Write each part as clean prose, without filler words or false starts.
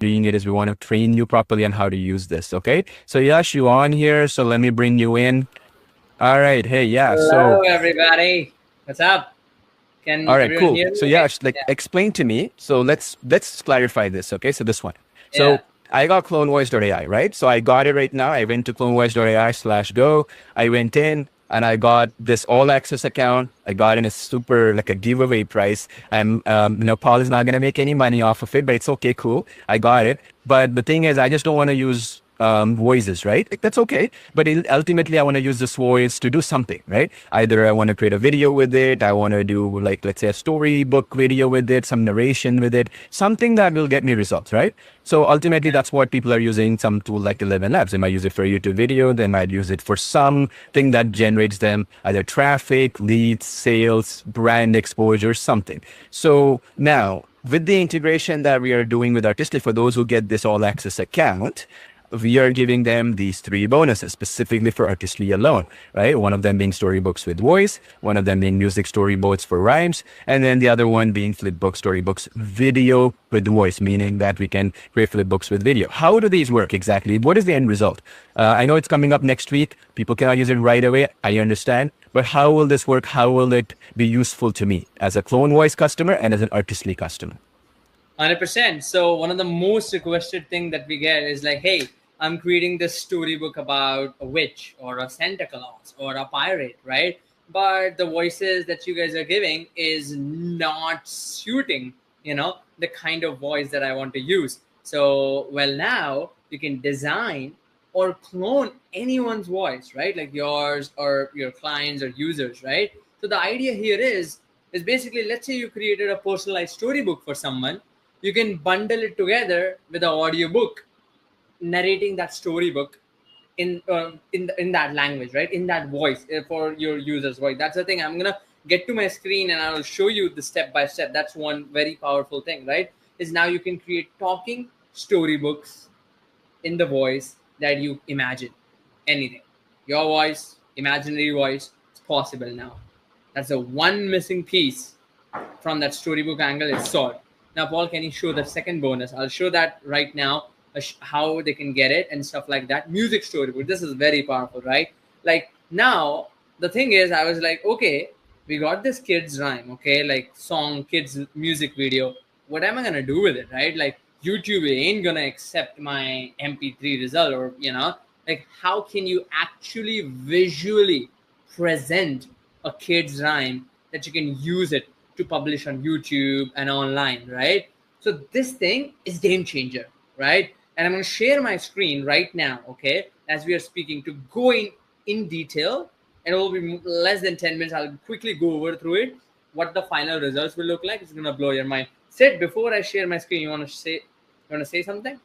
doing it is we want to train you properly on how to use this. Okay. So Yash, you on here. So let me bring you in. All right. Hey, yeah. Hello, So, everybody. What's up? all Can right, everyone cool. hear me? So Okay. Yash, like explain to me. So let's clarify this. Okay. So this one. Yeah. So I got CloneVoice.ai, right? So I got it right now. I went to CloneVoice.ai/go. I went in and I got this all access account. I got in a super like a giveaway price. Paul is not gonna make any money off of it, but it's okay, cool. I got it. But the thing is, I just don't want to use voices, right? Like, that's okay. But ultimately, I want to use this voice to do something, right? Either I want to create a video with it, I want to do like, let's say, a storybook video with it, some narration with it, something that will get me results, right? So ultimately, that's what people are using some tool like 11 Labs. They might use it for YouTube video, they might use it for something that generates them either traffic, leads, sales, brand exposure, something. So now, with the integration that we are doing with Artistic, for those who get this all access account, we are giving them these three bonuses specifically for Artistly alone, right? One of them being storybooks with voice, one of them being music storyboards for rhymes, and then the other one being flipbook storybooks video with voice, meaning that we can create flipbooks with video. How do these work exactly? What is the end result? I know it's coming up next week. People cannot use it right away. I understand. But how will this work? How will it be useful to me as a Clone Voice customer and as an Artistly customer? 100%. So one of the most requested thing that we get is like, hey, I'm creating this storybook about a witch or a Santa Claus or a pirate, right? But the voices that you guys are giving is not suiting, the kind of voice that I want to use. So, well, now you can design or clone anyone's voice, right? Like yours or your clients or users, right? So the idea here is basically, let's say you created a personalized storybook for someone, you can bundle it together with an audiobook narrating that storybook in that language, right, in that voice, for your user's voice. That's the thing. I'm gonna get to my screen and I will show you the step by step. That's one very powerful thing, right? Is now you can create talking storybooks in the voice that you imagine. Anything, your voice, imaginary voice, it's possible now. That's the one missing piece from that storybook angle is solved. Now, Paul, can you show the second bonus? I'll show that right now, how they can get it and stuff like that. Music storybook. This is very powerful, right? Like now, the thing is, I was like, okay, we got this kids rhyme, okay, like song, kids music video. What am I gonna do with it, right? Like YouTube ain't gonna accept my MP3 result, or like how can you actually visually present a kids rhyme that you can use it to publish on YouTube and online, right? So this thing is game changer, right? And I'm going to share my screen right now, okay, as we are speaking, to go in detail, and it will be less than 10 minutes. I'll quickly go over through it, what the final results will look like. It's going to blow your mind. Sid, before I share my screen, you want to say something?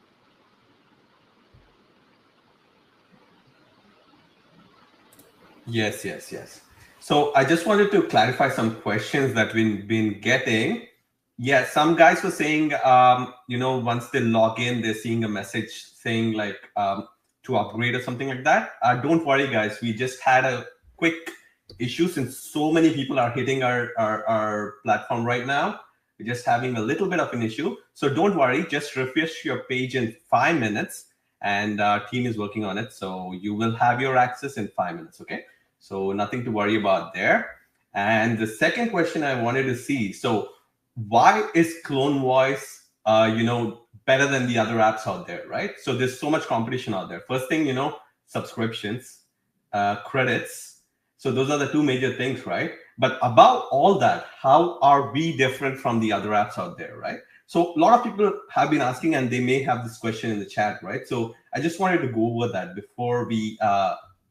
Yes, yes, yes. So I just wanted to clarify some questions that we've been getting. Yeah, some guys were saying, once they log in, they're seeing a message saying like to upgrade or something like that. Don't worry, guys. We just had a quick issue since so many people are hitting our platform right now. We're just having a little bit of an issue. So don't worry. Just refresh your page in 5 minutes, and our team is working on it. So you will have your access in 5 minutes. Okay. So nothing to worry about there. And the second question I wanted to see, so why is Clone Voice, better than the other apps out there, right? So there's so much competition out there. First thing, subscriptions, credits. So those are the two major things, right? But above all that, how are we different from the other apps out there, right? So a lot of people have been asking, and they may have this question in the chat, right? So I just wanted to go over that before we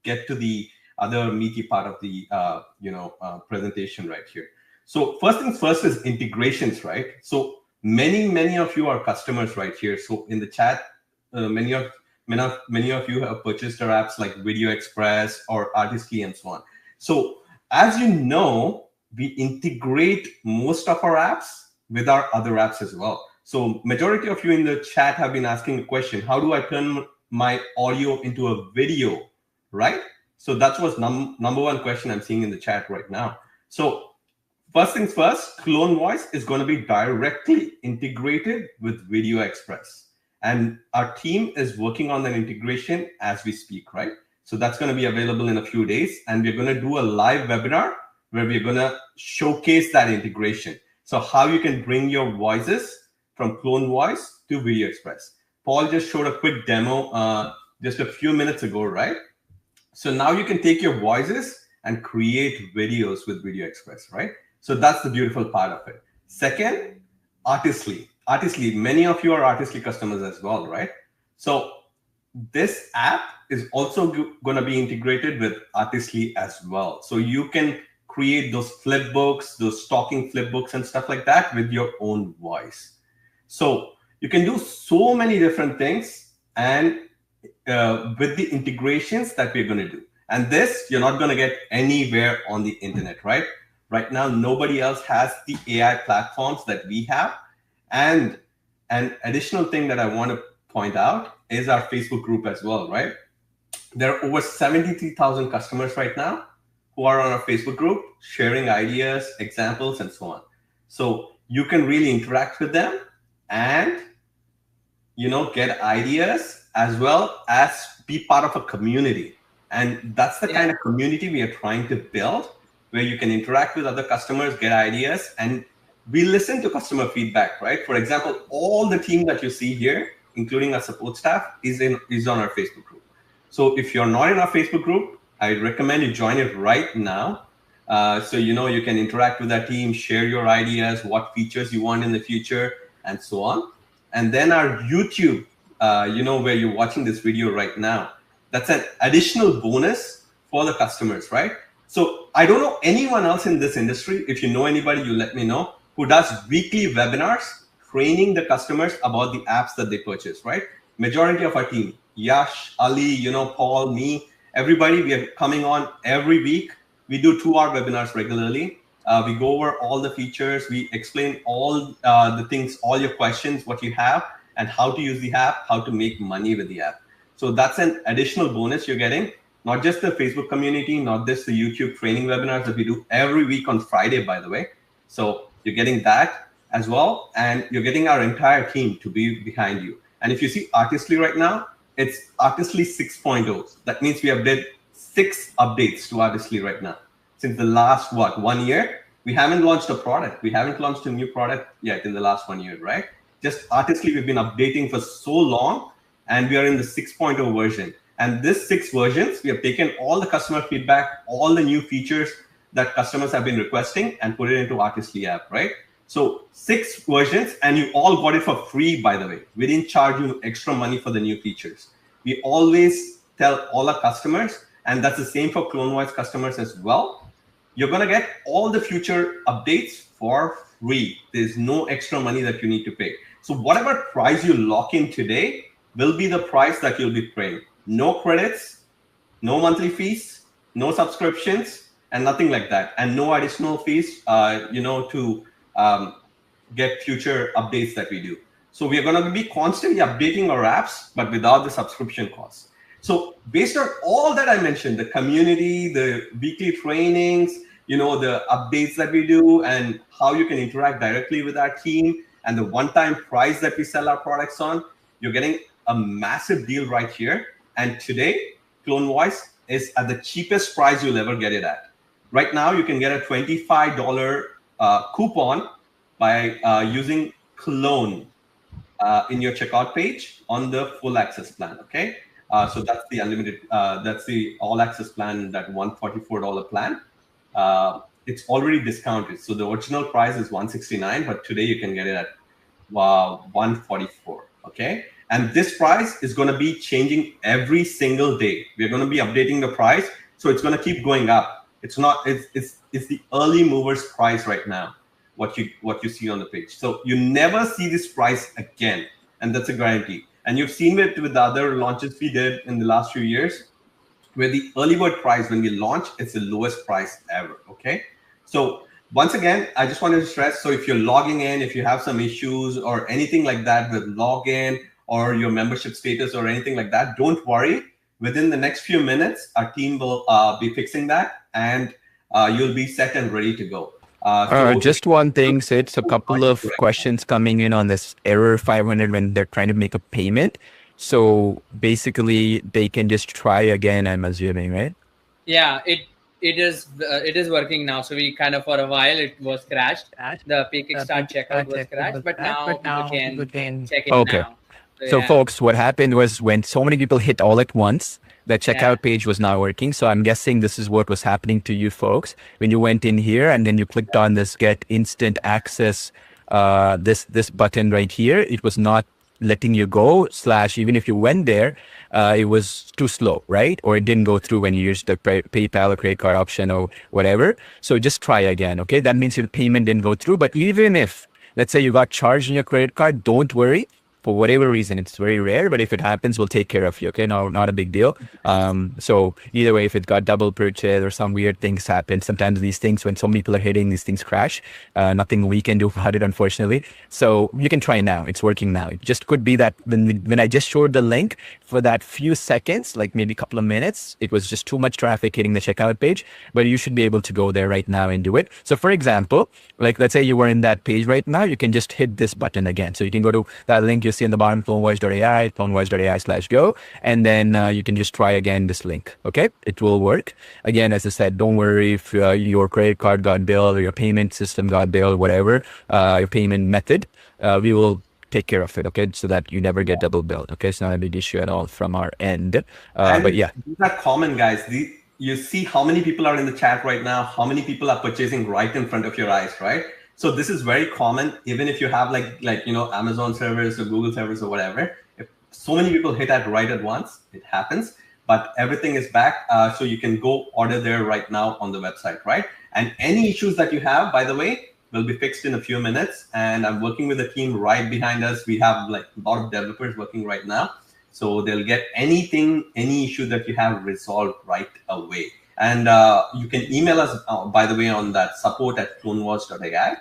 get to the other meaty part of the presentation right here. So first things first is integrations, right? So many of you are customers right here. So in the chat, many of you have purchased our apps like Video Express or Artistly and so on. So as you know, we integrate most of our apps with our other apps as well. So majority of you in the chat have been asking a question: how do I turn my audio into a video, right? So that was number one question I'm seeing in the chat right now. So first things first, Clone Voice is going to be directly integrated with Video Express. And our team is working on that integration as we speak, right? So that's going to be available in a few days. And we're going to do a live webinar where we're going to showcase that integration. So how you can bring your voices from Clone Voice to Video Express. Paul just showed a quick demo just a few minutes ago, right? So now you can take your voices and create videos with Video Express, right? So that's the beautiful part of it. Second, Artistly. Artistly, many of you are Artistly customers as well, right? So this app is also going to be integrated with Artistly as well. So you can create those flip books, those talking flip books and stuff like that with your own voice. So you can do so many different things and with the integrations that we're going to do. And this, you're not going to get anywhere on the internet, right? Right now, nobody else has the AI platforms that we have. And an additional thing that I want to point out is our Facebook group as well, right? There are over 73,000 customers right now who are on our Facebook group, sharing ideas, examples, and so on. So you can really interact with them and, get ideas as well as be part of a community. And that's the kind of community we are trying to build, where you can interact with other customers, get ideas, and we listen to customer feedback, right? For example, all the team that you see here, including our support staff, is on our Facebook group. So if you're not in our Facebook group, I recommend you join it right now. So you can interact with our team, share your ideas, what features you want in the future, and so on. And then our YouTube, where you're watching this video right now, that's an additional bonus for the customers, right? So I don't know anyone else in this industry. If you know anybody, you let me know, who does weekly webinars training the customers about the apps that they purchase, right? Majority of our team, Yash, Ali, Paul, me, everybody, we are coming on every week. We do 2-hour webinars regularly. We go over all the features. We explain all the things, all your questions, what you have, and how to use the app, how to make money with the app. So that's an additional bonus you're getting. Not just the Facebook community, not just the YouTube training webinars that we do every week on Friday, by the way. So you're getting that as well. And you're getting our entire team to be behind you. And if you see Artistly right now, it's Artistly 6.0. That means we have did 6 updates to Artistly right now. Since the last, 1 year? We haven't launched a product. We haven't launched a new product yet in the last 1 year, right? Just Artistly, we've been updating for so long, and we are in the 6.0 version. And this 6 versions, we have taken all the customer feedback, all the new features that customers have been requesting and put it into Artistly app, right? So 6 versions, and you all got it for free, by the way. We didn't charge you extra money for the new features. We always tell all our customers, and that's the same for CloneVoice customers as well. You're going to get all the future updates for free. There's no extra money that you need to pay. So whatever price you lock in today will be the price that you'll be paying. No credits, no monthly fees, no subscriptions, and nothing like that. And no additional fees, to get future updates that we do. So we are going to be constantly updating our apps, but without the subscription costs. So based on all that I mentioned, the community, the weekly trainings, the updates that we do, and how you can interact directly with our team, and the one-time price that we sell our products on, you're getting a massive deal right here. And today, CloneVoice is at the cheapest price you'll ever get it at. Right now, you can get a $25 coupon by using Clone in your checkout page on the full access plan, okay? So that's the unlimited, that's the all access plan, that $144 plan. It's already discounted. So the original price is $169, but today you can get it at $144, okay? And this price is going to be changing every single day. We're going to be updating the price, so it's going to keep going up. It's the early movers price right now, what you see on the page. So you never see this price again, and that's a guarantee. And you've seen it with the other launches we did in the last few years, where the early bird price when we launch, it's the lowest price ever, okay? So once again, I just wanted to stress, so if you're logging in, if you have some issues or anything like that with login or your membership status or anything like that, don't worry. Within the next few minutes, our team will be fixing that, and you'll be set and ready to go. So Just one thing, Sid. So a couple of questions coming in on this error 500 when they're trying to make a payment. So basically, they can just try again, I'm assuming, right? Yeah, it is working now. So we kind of for a while it was crashed. The kickstart checkout was crashed, but now people can check it Okay. now. So So, yeah, folks, what happened was when so many people hit all at once, the yeah, checkout page was not working. So, I'm guessing this is what was happening to you folks when you went in here and then you clicked on this get instant access, this button right here. It was not letting you go. Slash, even if you went there, it was too slow, right? Or it didn't go through when you used the PayPal or credit card option or whatever. So, just try again. Okay, that means your payment didn't go through. But even if, let's say, you got charged on your credit card, don't worry for whatever reason. It's very rare, but if it happens, we'll take care of you. Okay, no, not a big deal. So either way, if it got double purchase or some weird things happen, sometimes these things, when some people are hitting, these things crash. Nothing we can do about it, unfortunately. So you can try now. It's working now. It just could be that when I just showed the link for that few seconds, like maybe a couple of minutes, it was just too much traffic hitting the checkout page. But you should be able to go there right now and do it. So for example, like let's say you were in that page right now, you can just hit this button again. So you can go to that link you see in the bottom, CloneVoice.ai, CloneVoice.ai/go, and then you can just try again this link. Okay, it will work. Again, as I said, don't worry if your credit card got billed or your payment system got billed, whatever your payment method, we will take care of it. Okay, so that you never get double billed. Okay, it's not a big issue at all from our end. But And yeah, these are common, guys. You see how many people are in the chat right now, how many people are purchasing right in front of your eyes, right? So this is very common, even if you have like Amazon servers or Google servers or whatever. If so many people hit at right at once, it happens. But everything is back, so you can go order there right now on the website, right? And any issues that you have, by the way, will be fixed in a few minutes. And I'm working with a team right behind us. We have like a lot of developers working right now. So they'll get any issue that you have resolved right away. And you can email us, by the way, on that support@clonevoice.ai.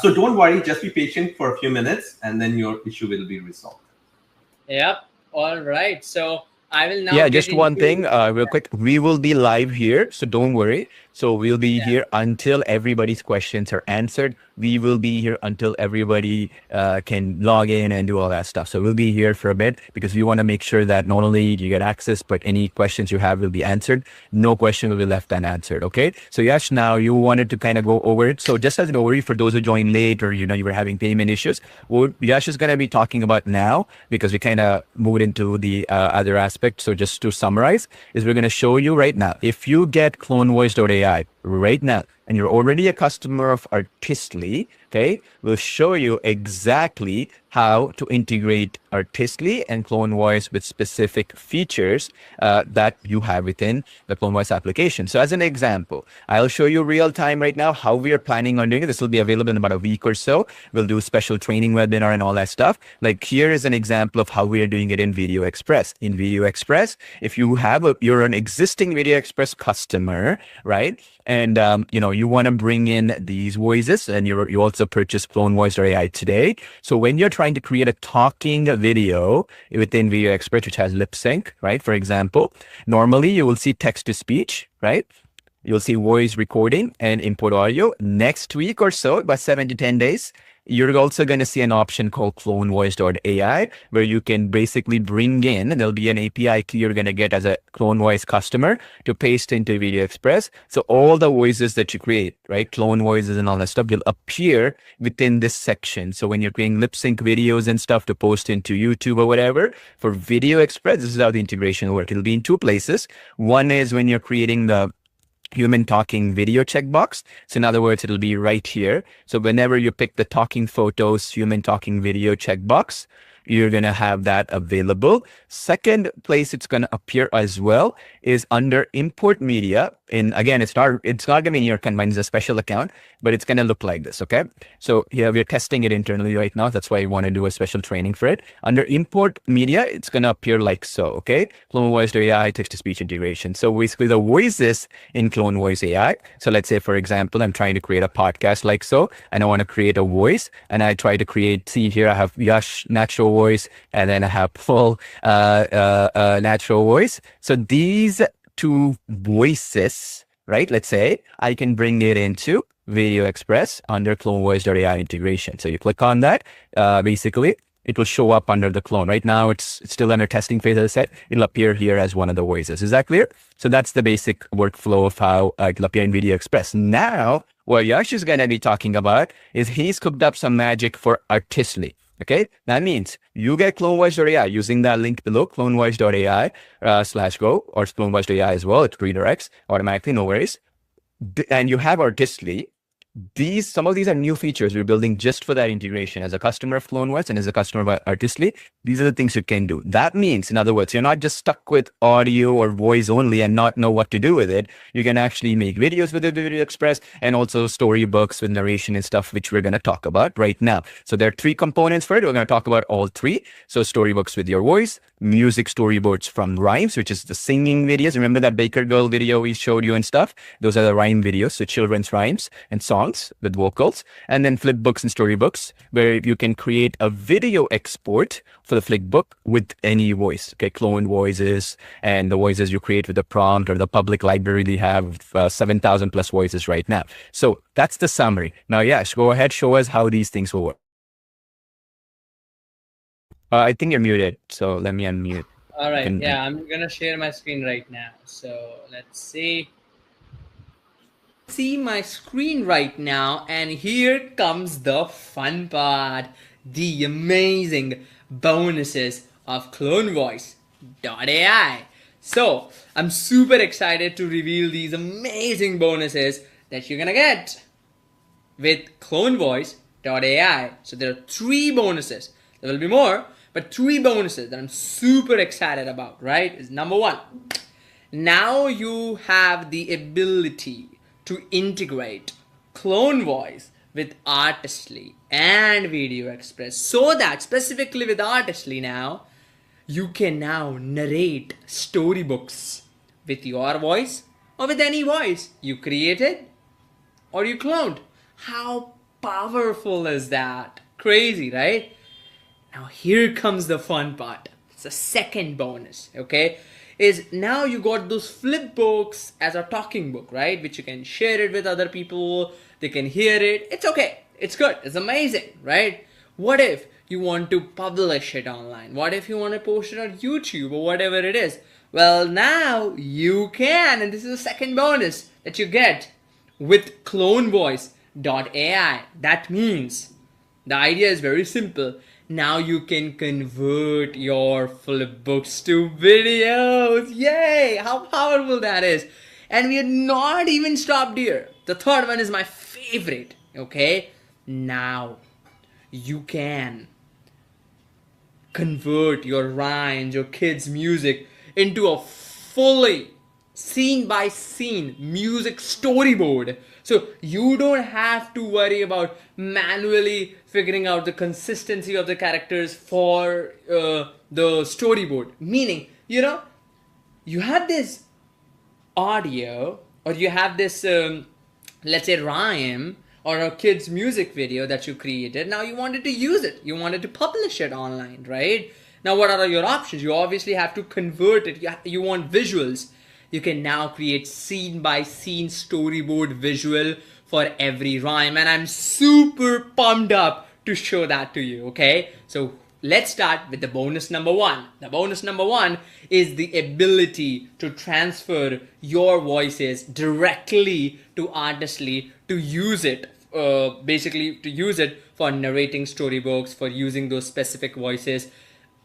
So don't worry, just be patient for a few minutes and then your issue will be resolved. yep. All right. So I will now yeah, get just one into thing, real quick. We will be live here, so don't worry. So we'll be yeah. here until everybody's questions are answered. We will be here until everybody can log in and do all that stuff. So we'll be here for a bit because we want to make sure that not only you get access, but any questions you have will be answered. No question will be left unanswered. Okay. So Yash, now you wanted to kind of go over it. So just as an overview for those who joined late or you were having payment issues, what Yash is going to be talking about now, because we kind of moved into the other aspect. So just to summarize, is we're going to show you right now. If you get CloneVoice.ai right now, and you're already a customer of Artistly, okay, we'll show you exactly how to integrate Artistly and CloneVoice with specific features that you have within the CloneVoice application. So as an example, I'll show you real time right now how we are planning on doing it. This will be available in about a week or so. We'll do special training webinar and all that stuff. Like here is an example of how we are doing it in Video Express. In Video Express, if you have you're an existing Video Express customer, right? And you want to bring in these voices, and you also purchased CloneVoice.ai today. So when you're trying to create a talking video within Video Express, which has lip sync, right? For example, normally you will see text to speech, right? You'll see voice recording and input audio. Next week or so, about 7 to 10 days, you're also going to see an option called CloneVoice.ai, where you can basically bring in, and there'll be an API key you're going to get as a CloneVoice customer to paste into Video Express. So all the voices that you create, right, clone voices and all that stuff, will appear within this section. So when you're creating lip sync videos and stuff to post into YouTube or whatever, for Video Express, this is how the integration will work. It'll be in two places. One is when you're creating the human talking video checkbox. So in other words, it'll be right here. So whenever you pick the talking photos, human talking video checkbox, you're going to have that available. Second place it's going to appear as well is under import media. And again, it's not going to be in your account. Mine is a special account, but it's going to look like this. Okay. So here we're testing it internally right now. That's why I want to do a special training for it. Under import media, it's going to appear like so. Okay. CloneVoice.ai text to speech integration. So basically the voices in CloneVoice.ai. So let's say, for example, I'm trying to create a podcast like so, and I want to create a voice, and I try to create, see here, I have Yash natural voice, and then I have full natural voice. So these two voices, right? Let's say I can bring it into Video Express under CloneVoice.ai integration. So you click on that, basically, it will show up under the clone. Right now, it's still under testing phase, as I said. It'll appear here as one of the voices. Is that clear? So that's the basic workflow of how it'll appear in Video Express. Now, what Yash is going to be talking about is he's cooked up some magic for Artistly. Okay, that means you get CloneVoice.ai using that link below, CloneVoice.ai /go, or CloneVoice.ai as well. It redirects automatically, no worries. And you have Artistly. Some of these are new features we're building just for that integration. As a customer of CloneVoice and as a customer of Artistly, these are the things you can do. That means, in other words, you're not just stuck with audio or voice only and not know what to do with it. You can actually make videos with the Video Express and also storybooks with narration and stuff, which we're going to talk about right now. So there are 3 components for it. We're going to talk about all 3. So storybooks with your voice, music storyboards from rhymes, which is the singing videos. Remember that Baker Girl video we showed you and stuff? Those are the rhyme videos, so children's rhymes and songs with vocals. And then flip books and storybooks, where you can create a video export for the flip book with any voice. Okay, clone voices and the voices you create with the prompt or the public library. They have 7,000 plus voices right now. So that's the summary. Now, Yash, go ahead, show us how these things will work. I think you're muted, so let me unmute. All right. Yeah, I'm going to share my screen right now. So let's see. See my screen right now, and here comes the fun part, the amazing bonuses of CloneVoice.ai. So I'm super excited to reveal these amazing bonuses that you're gonna get with CloneVoice.ai. So there are 3 bonuses. There will be more, but 3 bonuses that I'm super excited about, right? Is number 1. Now you have the ability to integrate CloneVoice with Artistly and Video Express, so that specifically with Artistly now, you can now narrate storybooks with your voice or with any voice you created or you cloned. How powerful is that? Crazy, right? Now here comes the fun part. It's the second bonus, okay? Is now you got those flip books as a talking book, right? Which you can share it with other people. They can hear it. It's okay. It's good. It's amazing, right? What if you want to publish it online? What if you want to post it on YouTube or whatever it is? Well, now you can. And this is the second bonus that you get with CloneVoice.ai. That means the idea is very simple. Now you can convert your flip books to videos. Yay! How powerful that is. And we are not even stopped here. The third one is my favorite. Okay? Now you can convert your rhymes, your kids' music into a fully scene by scene music storyboard. So you don't have to worry about manually figuring out the consistency of the characters for the storyboard. Meaning, you know, you have this audio or you have this, let's say, rhyme or a kid's music video that you created. Now you wanted to use it. You wanted to publish it online, right? Now what are your options? You obviously have to convert it. You want visuals. You can now create scene by scene storyboard visual for every rhyme, and I'm super pumped up to show that to you, okay? So let's start with the bonus number 1. The bonus number 1 is the ability to transfer your voices directly to Artistly to use it, basically to use it for narrating storybooks, for using those specific voices.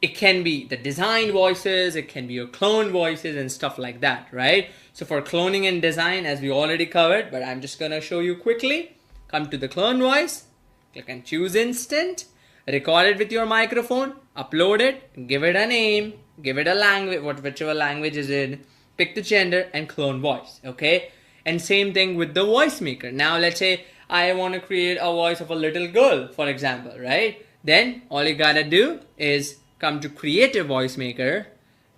It can be the design voices, it can be your clone voices and stuff like that, right? So for cloning and design, as we already covered, but I'm just gonna show you quickly. Come to the clone voice, click and choose instant, record it with your microphone, upload it, give it a name, give it a language, whichever language is in, pick the gender and clone voice, okay? And same thing with the voice maker. Now let's say I want to create a voice of a little girl, for example, right? Then all you gotta do is come to Creative Voice Maker,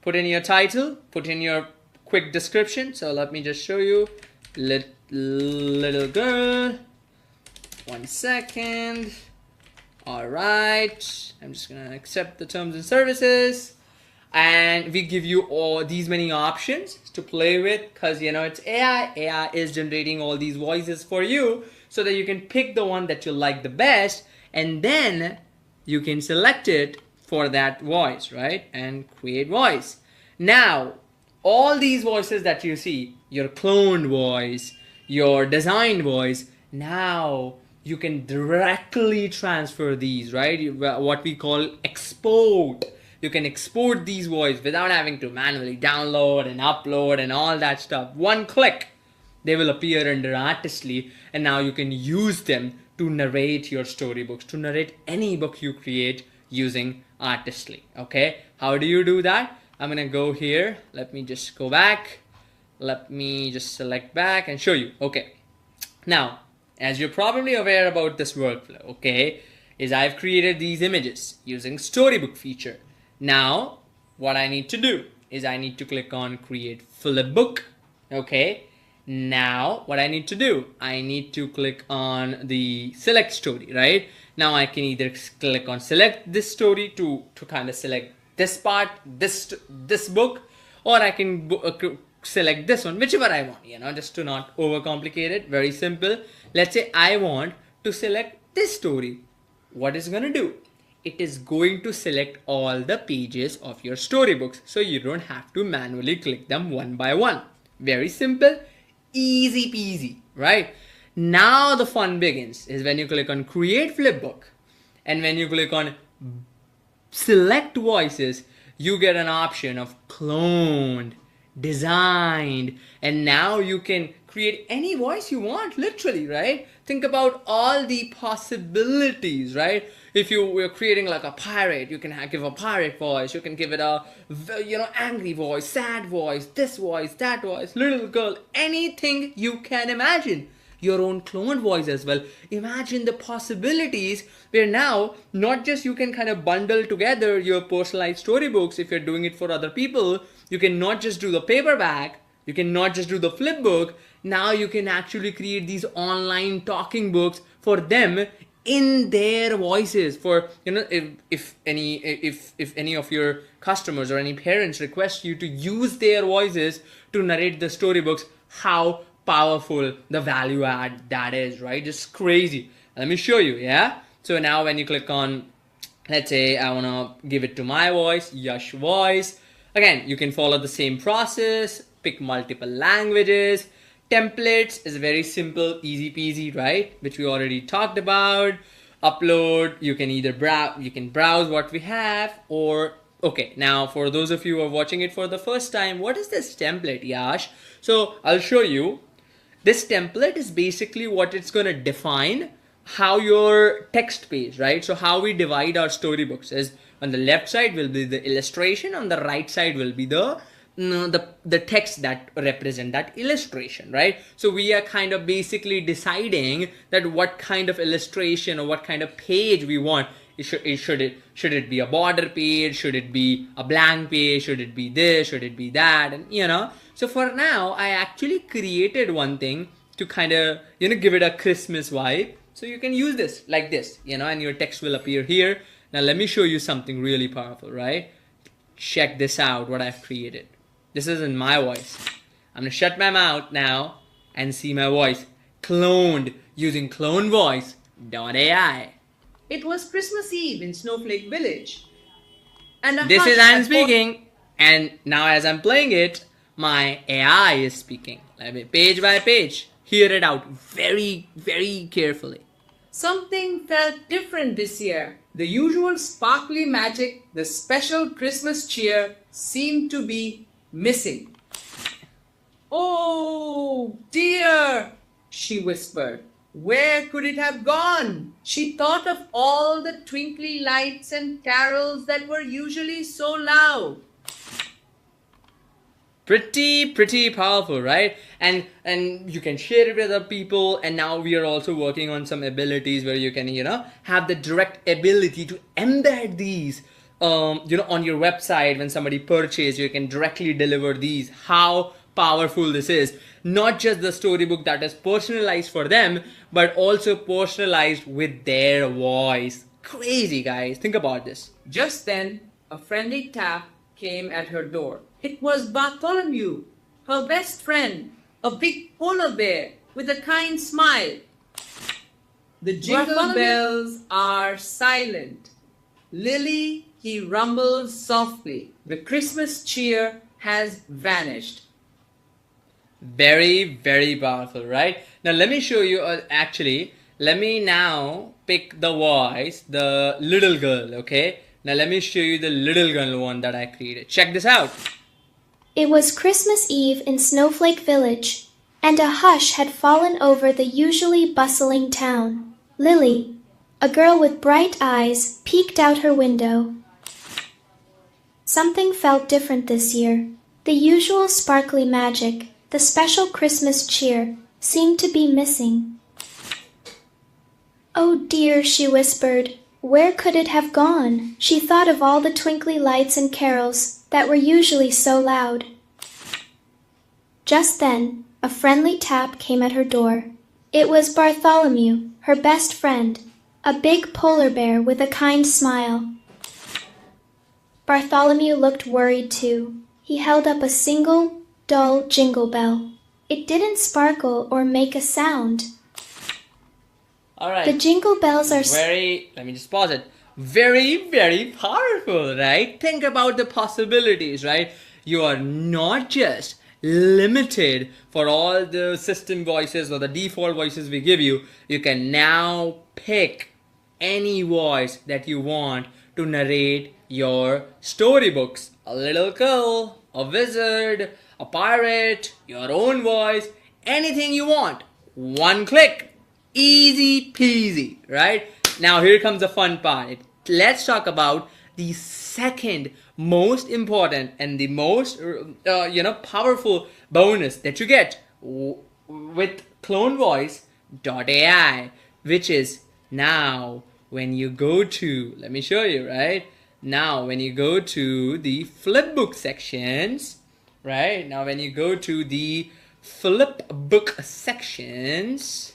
put in your title, put in your quick description. So let me just show you. Little girl. 1 second. All right. I'm just going to accept the terms and services. and we give you all these many options to play with, because it's AI is generating all these voices for you, so that you can pick the one that you like the best, and then you can select it for that voice, right? And create voice. Now all these voices that you see, your cloned voice, your designed voice, now you can directly transfer these, right? What we call export. You can export these voices without having to manually download and upload and all that stuff. One click, they will appear under Artistly, and now you can use them to narrate your storybooks, to narrate any book you create using Artistly. Okay, how do you do that? I'm gonna go here. Let me just go back. Let me just select back and show you. Okay, now as you're probably aware about this workflow, okay, is I've created these images using storybook feature. Now what I need to do is I need to click on create flipbook. Okay, now what I need to do, I need to click on the select story, right? Now I can either click on select this story to kind of select this part, this book, or I can select this one, whichever I want, just to not overcomplicate it. Very simple. Let's say I want to select this story. What is it going to do? It is going to select all the pages of your storybooks, so you don't have to manually click them one by one. Very simple, easy peasy, right? Now the fun begins is when you click on create flipbook, and when you click on select voices, you get an option of cloned, designed, and now you can create any voice you want, literally, right? Think about all the possibilities, right? If you were creating like a pirate, you can give a pirate voice, you can give it a angry voice, sad voice, this voice, that voice, little girl, anything you can imagine. Your own clone voice as well. Imagine the possibilities where now not just you can kind of bundle together your personalized storybooks. If you're doing it for other people, you can not just do the paperback, you can not just do the flip book. Now you can actually create these online talking books for them in their voices. For if any of your customers or any parents request you to use their voices to narrate the storybooks, how powerful the value add that is, right? Just crazy. Let me show you. Yeah, so now when you click on, let's say I want to give it to my voice, Yash voice, again you can follow the same process, pick multiple languages. Templates is very simple, easy peasy, right? Which we already talked about. Upload, you can either browse what we have, or okay, now for those of you who are watching it for the first time, what is this template, Yash? So I'll show you. This template is basically what it's going to define how your text page, right? So how we divide our storybooks is on the left side will be the illustration, on the right side will be the text that represent that illustration, right? So we are kind of basically deciding that what kind of illustration or what kind of page we want. Should it be a border page? Should it be a blank page? Should it be this? Should it be that? And so for now, I actually created one thing to kind of give it a Christmas vibe. So you can use this like this, and your text will appear here. Now let me show you something really powerful, right? Check this out, what I've created. This is in my voice. I'm gonna shut my mouth now and see my voice cloned using CloneVoice.ai. It was Christmas Eve in Snowflake Village. And This is I'm speaking, and now as I'm playing it, my AI is speaking. Let me page by page, hear it out very, very carefully. Something felt different this year. The usual sparkly magic, the special Christmas cheer seemed to be missing. Oh dear, she whispered. Where could it have gone? She thought of all the twinkly lights and carols that were usually so loud. Pretty powerful, right? And you can share it with other people. And now we are also working on some abilities where you can have the direct ability to embed these on your website. When somebody purchases, you can directly deliver these. How powerful this is. Not just the storybook that is personalized for them, but also personalized with their voice. Crazy, guys. Think about this. Just then, a friendly tap came at her door. It was Bartholomew, her best friend, a big polar bear with a kind smile. The jingle bells are silent. Lily, he rumbled softly. The Christmas cheer has vanished. Very, very powerful, right? Now let me show you, let me now pick the voice, the little girl, okay? Now let me show you the little girl one that I created. Check this out. It was Christmas Eve in Snowflake Village, and a hush had fallen over the usually bustling town. Lily, a girl with bright eyes, peeked out her window. Something felt different this year. The usual sparkly magic, the special Christmas cheer, seemed to be missing. "Oh dear," she whispered. "Where could it have gone?" She thought of all the twinkly lights and carols that were usually so loud. Just then, a friendly tap came at her door. It was Bartholomew, her best friend, a big polar bear with a kind smile. Bartholomew looked worried too. He held up a single, dull jingle bell. It didn't sparkle or make a sound. All right. The jingle bells are let me just pause it. Very, very powerful, right? Think about the possibilities, right? You are not just limited for all the system voices or the default voices we give you. You can now pick any voice that you want to narrate your storybooks. A little girl, a wizard, a pirate, your own voice, anything you want. One click. Easy peasy, right? Now here comes the fun part. Let's talk about the second most important and the most powerful bonus that you get with CloneVoice.ai, which is now when you go to, let me show you, right? Now when you go to the flipbook sections, right? Now when you go to the flipbook sections,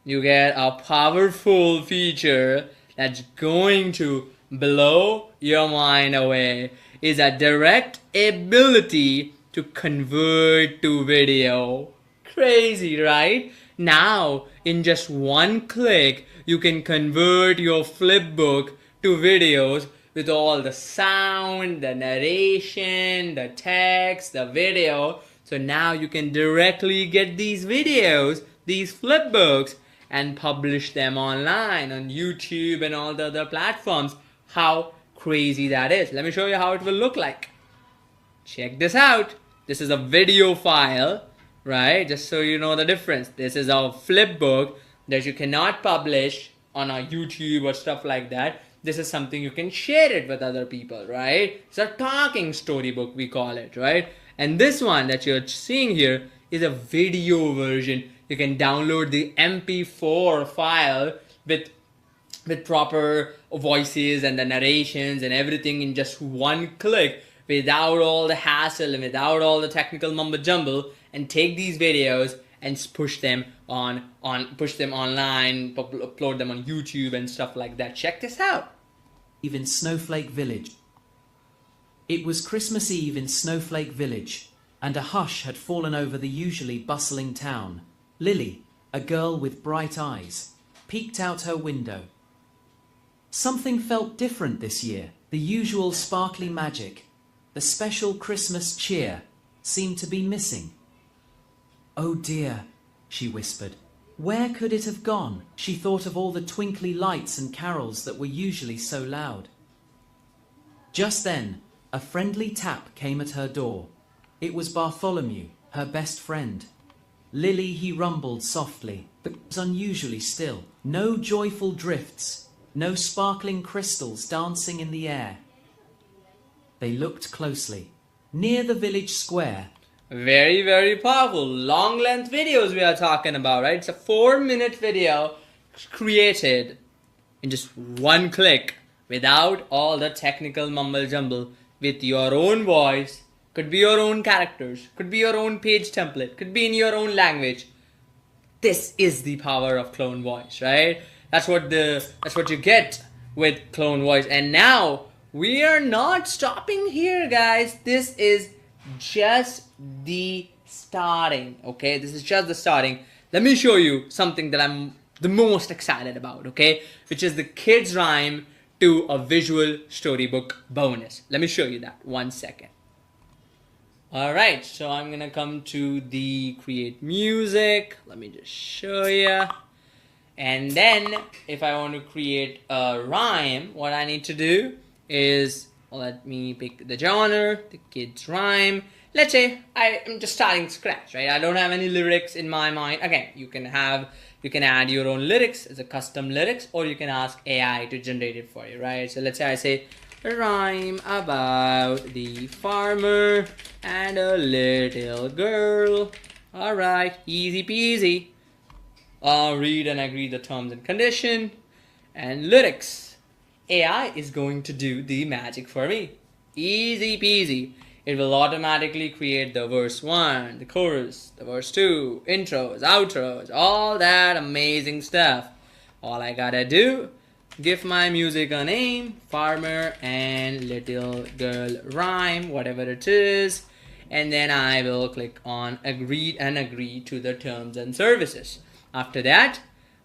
you get a powerful feature that's going to blow your mind away. Is a direct ability to convert to video. Crazy, right? Now, in just one click, you can convert your flipbook to videos with all the sound, the narration, the text, the video. So now you can directly get these videos, these flipbooks, and publish them online on YouTube and all the other platforms. How crazy that is. Let me show you how it will look like. Check this out. This is a video file, right? Just so you know the difference. This is a flipbook that you cannot publish on a YouTube or stuff like that. This is something you can share it with other people, right? It's a talking storybook, we call it, right? And this one that you're seeing here is a video version. You can download the MP4 file with proper voices and the narrations and everything in just one click, without all the hassle and without all the technical mumbo jumble, and take these videos and push them online, upload them on YouTube and stuff like that. Check this out. Eve in Snowflake Village. It was Christmas Eve in Snowflake Village, and a hush had fallen over the usually bustling town. Lily, a girl with bright eyes, peeked out her window. Something felt different this year. The usual sparkly magic, the special Christmas cheer, seemed to be missing. "Oh dear," she whispered. "Where could it have gone?" She thought of all the twinkly lights and carols that were usually so loud. Just then, a friendly tap came at her door. It was Bartholomew, her best friend. Lily, he rumbled softly, but was unusually still. No joyful drifts, no sparkling crystals dancing in the air. They looked closely. Near the village square. Very, very powerful. Long length videos we are talking about, right? It's a 4-minute video created in just one click without all the technical mumble jumble, with your own voice. Could be your own characters, could be your own page template, could be in your own language. This is the power of Clone Voice, right? That's what you get with Clone Voice. And now we are not stopping here, guys. This is just the starting, okay? This is just the starting. Let me show you something that I'm the most excited about, okay? Which is the kids rhyme to a visual storybook bonus. Let me show you that. 1 second. All right, so I'm gonna come to the create music. Let me just show you. And then if I want to create a rhyme, what I need to do is, let me pick the genre, the kids rhyme. Let's say I am just starting scratch, right? I don't have any lyrics in my mind. Again, you can add your own lyrics as a custom lyrics, or you can ask AI to generate it for you, right? So let's say I say a rhyme about the farmer and a little girl. All right, easy peasy. Read and agree the terms and condition and lyrics. AI is going to do the magic for me. Easy peasy. It will automatically create the verse 1, the chorus, the verse 2, intros, outros, all that amazing stuff. All I gotta do, give my music a name, farmer and little girl rhyme, whatever it is, and then I will click on agreed and agree to the terms and services. After that,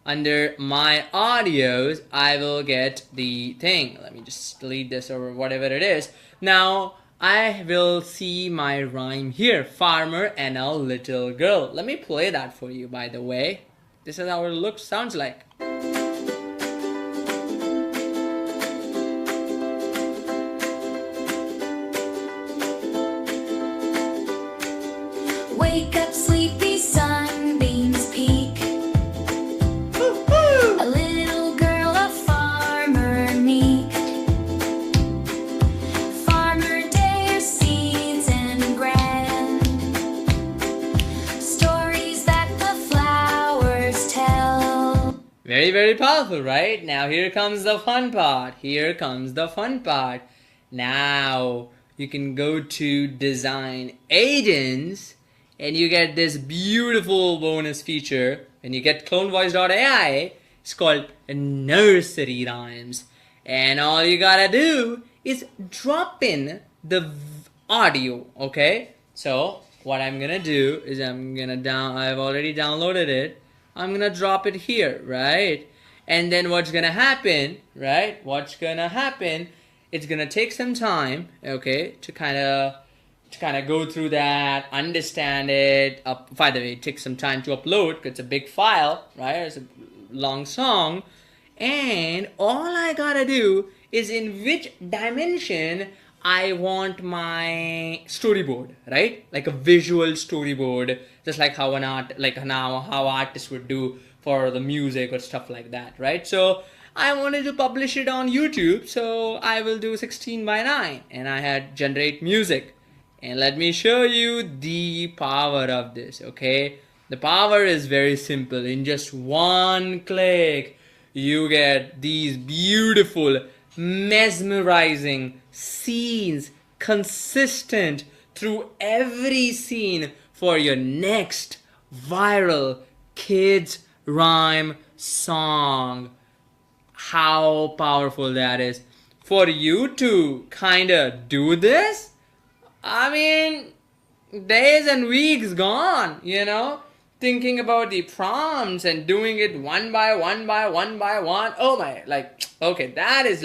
under my audios, I will get the thing. Let me just delete this or whatever it is. Now, I will see my rhyme here, farmer and a little girl. Let me play that for you, by the way. This is how it sounds like. Wake up, sleepy sunbeams peak. A little girl, a farmer meek. Farmer day, seeds and grand. Stories that the flowers tell. Very, very powerful, right? Now here comes the fun part. Here comes the fun part. Now you can go to design agents and you get this beautiful bonus feature. When you get CloneVoice.ai, it's called nursery rhymes. And all you gotta do is drop in the audio, okay? So what I'm gonna do is I've already downloaded it. I'm gonna drop it here, right? And then what's gonna happen, right? It's gonna take some time, okay, to kind of go through that, understand it. By the way, it takes some time to upload because it's a big file, right? It's a long song. And all I gotta do is in which dimension I want my storyboard, right? Like a visual storyboard, just like how how artists would do for the music or stuff like that, right? So I wanted to publish it on YouTube, so I will do 16:9, and I had generate music. And let me show you the power of this, okay? The power is very simple. In just one click, you get these beautiful, mesmerizing scenes, consistent through every scene for your next viral kids rhyme song. How powerful that is. For you to kind of do this, I mean, days and weeks gone, thinking about the prompts and doing it one by one. Oh my, okay, that is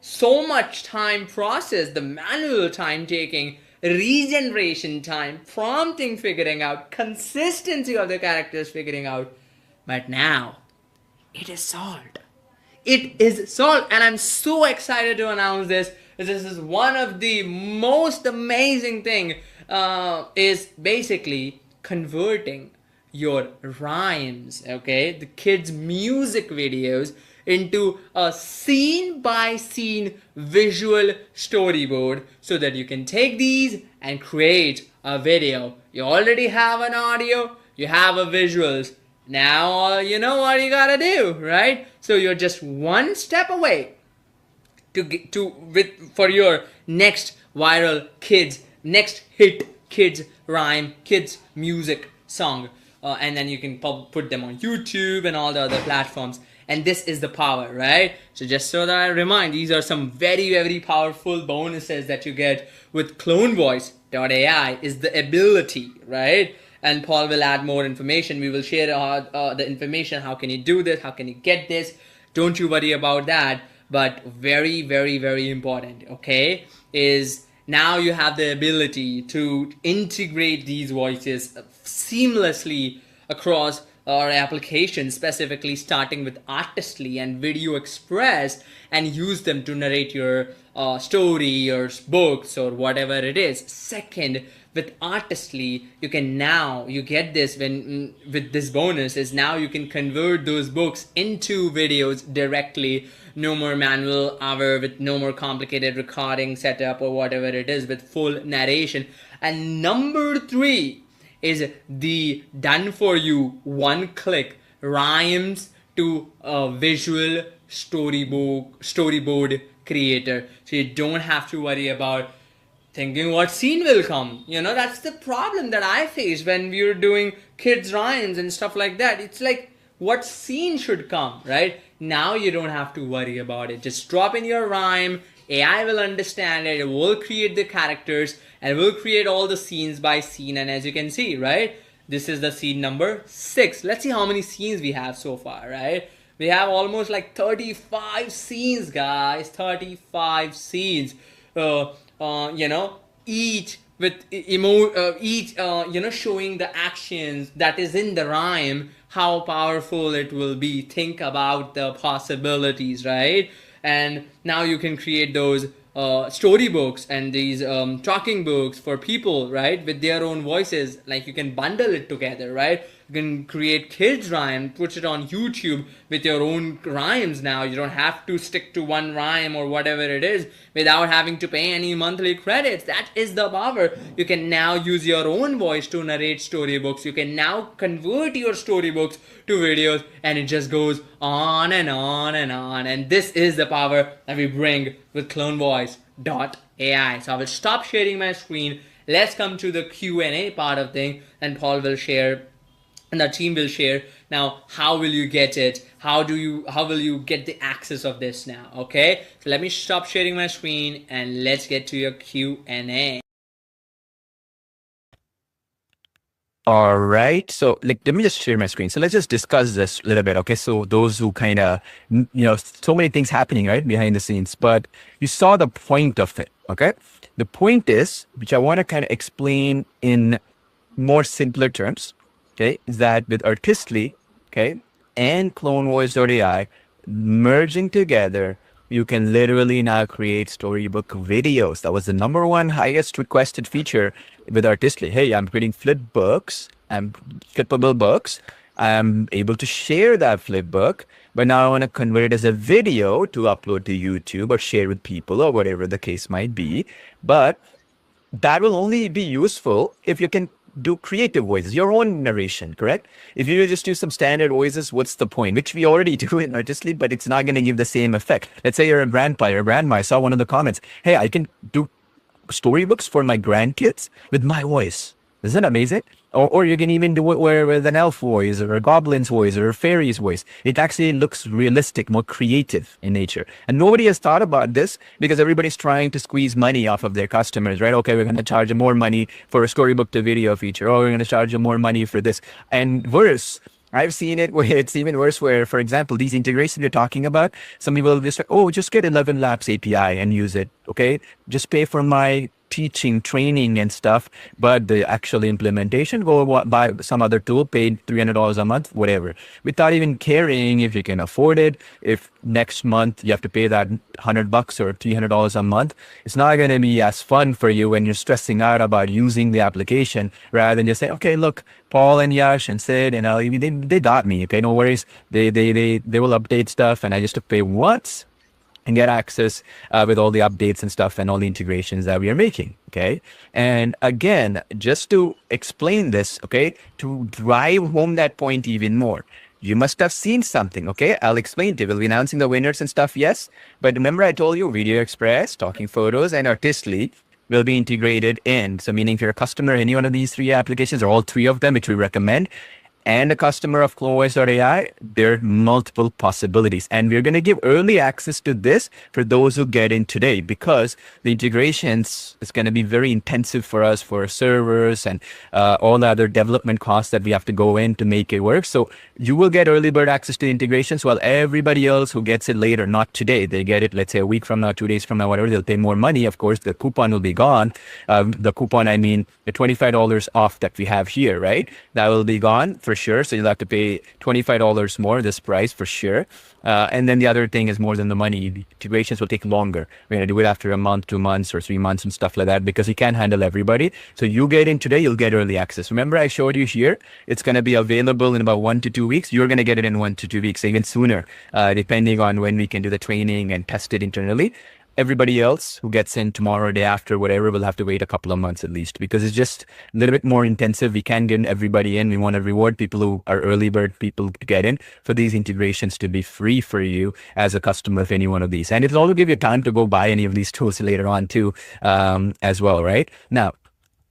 so much time process, the manual time taking, regeneration time, prompting, figuring out, consistency of the characters figuring out. But now, it is solved. It is solved, and I'm so excited to announce this. This is one of the most amazing thing, is basically converting your rhymes, okay, the kids' music videos into a scene by scene visual storyboard so that you can take these and create a video. You already have an audio, you have a visuals. Now you know what you gotta do, right? So you're just one step away for your next viral next hit kids rhyme, kids music song, and then you can put them on YouTube and all the other platforms. And this is the power, right? So just so that I remind, these are some very, very powerful bonuses that you get with CloneVoice.ai is the ability, right? And Paul will add more information. We will share the information. How can you do this? How can you get this? Don't you worry about that. But very, very, very important, okay, is now you have the ability to integrate these voices seamlessly across our application, specifically starting with Artistly and Video Express, and use them to narrate your story or books or whatever it is. Second, with Artistly, you get this with this bonus is now you can convert those books into videos directly. No more manual hour with no more complicated recording setup or whatever it is, with full narration. And number 3 is the done for you one click rhymes to a visual storyboard creator. So you don't have to worry about thinking what scene will come. That's the problem that I face when we were doing kids rhymes and stuff like that. It's like, what scene should come, right? Now you don't have to worry about it. Just drop in your rhyme, AI will understand it, it will create the characters, and will create all the scenes by scene. And as you can see, right, this is the scene number 6. Let's see how many scenes we have so far, right? We have almost like 35 scenes, guys. 35 scenes. Each with showing the actions that is in the rhyme, how powerful it will be. Think about the possibilities, right? And now you can create those storybooks and these talking books for people, right, with their own voices. Like, you can bundle it together, right? You can create kids rhyme, put it on YouTube with your own rhymes. Now you don't have to stick to one rhyme or whatever it is without having to pay any monthly credits. That is the power. You can now use your own voice to narrate storybooks. You can now convert your storybooks to videos, and it just goes on and on and on. And this is the power that we bring with CloneVoice.ai. So I will stop sharing my screen. Let's come to the Q&A part of thing, and Paul will share and the team will share now how will you get it, how will you get the access of this now. Okay, so let me stop sharing my screen and let's get to your Q&A. All right. So let me just share my screen. So let's just discuss this a little bit. Okay. So those who kind of, so many things happening, right, behind the scenes, but you saw the point of it. Okay. The point is, which I want to kind of explain in more simpler terms, okay, is that with Artistly, okay, and CloneVoice.ai merging together, you can literally now create storybook videos. That was the number 1 highest requested feature with Artistly. Hey, I'm creating flip books. I'm flippable books. I'm able to share that flip book, but now I want to convert it as a video to upload to YouTube or share with people or whatever the case might be. But that will only be useful if you can do creative voices, your own narration, correct? If you just do some standard voices, what's the point? Which we already do in Artistly, but it's not going to give the same effect. Let's say you're a grandpa or grandma. I saw one of the comments. Hey, I can do storybooks for my grandkids with my voice. Isn't that amazing? Or you can even do it with an elf voice or a goblin's voice or a fairy's voice. It actually looks realistic, more creative in nature. And nobody has thought about this because everybody's trying to squeeze money off of their customers, right? Okay, we're going to charge them more money for a storybook to video feature. Or we're going to charge them more money for this. And worse, I've seen it where it's even worse where, for example, these integrations you're talking about, some people will just like, oh, just get 11 Labs API and use it, okay? Just pay for my teaching, training and stuff, but the actual implementation, go buy some other tool, paid $300 a month, whatever, without even caring if you can afford it. If next month you have to pay that $100 or $300 a month, it's not going to be as fun for you when you're stressing out about using the application, rather than just say, okay, look, Paul and Yash and Sid and Ali, they got me, okay, no worries, they will update stuff and I just have to pay once and get access with all the updates and stuff and all the integrations that we are making, okay? And again, just to explain this, okay, to drive home that point even more, you must have seen something, okay? I'll explain to you. We'll be announcing the winners and stuff, yes. But remember I told you Video Express, Talking Photos, and Artistly will be integrated in. So meaning if you're a customer, any one of these 3 applications or all 3 of them, which we recommend, and a customer of CloneVoice.ai, there are multiple possibilities. And we're going to give early access to this for those who get in today, because the integrations is going to be very intensive for us, for servers and all the other development costs that we have to go in to make it work. So you will get early bird access to the integrations, while everybody else who gets it later, not today, they get it, let's say, a week from now, 2 days from now, whatever, they'll pay more money. Of course, the coupon will be gone. The coupon, I mean, the $25 off that we have here, right? That will be gone for sure. So you'll have to pay $25 more, this price for sure. And then the other thing is more than the money. The integrations will take longer. We're going to do it after a month, 2 months, or 3 months and stuff like that, because you can't handle everybody. So you get in today, you'll get early access. Remember, I showed you here, it's going to be available in about 1 to 2 weeks. You're going to get it in 1 to 2 weeks, even sooner, depending on when we can do the training and test it internally. Everybody else who gets in tomorrow, day after, whatever, will have to wait a couple of months at least, because it's just a little bit more intensive. We can't get everybody in. We want to reward people who are early bird people to get in, for these integrations to be free for you as a customer of any one of these. And it'll also give you time to go buy any of these tools later on too, as well, right? Now,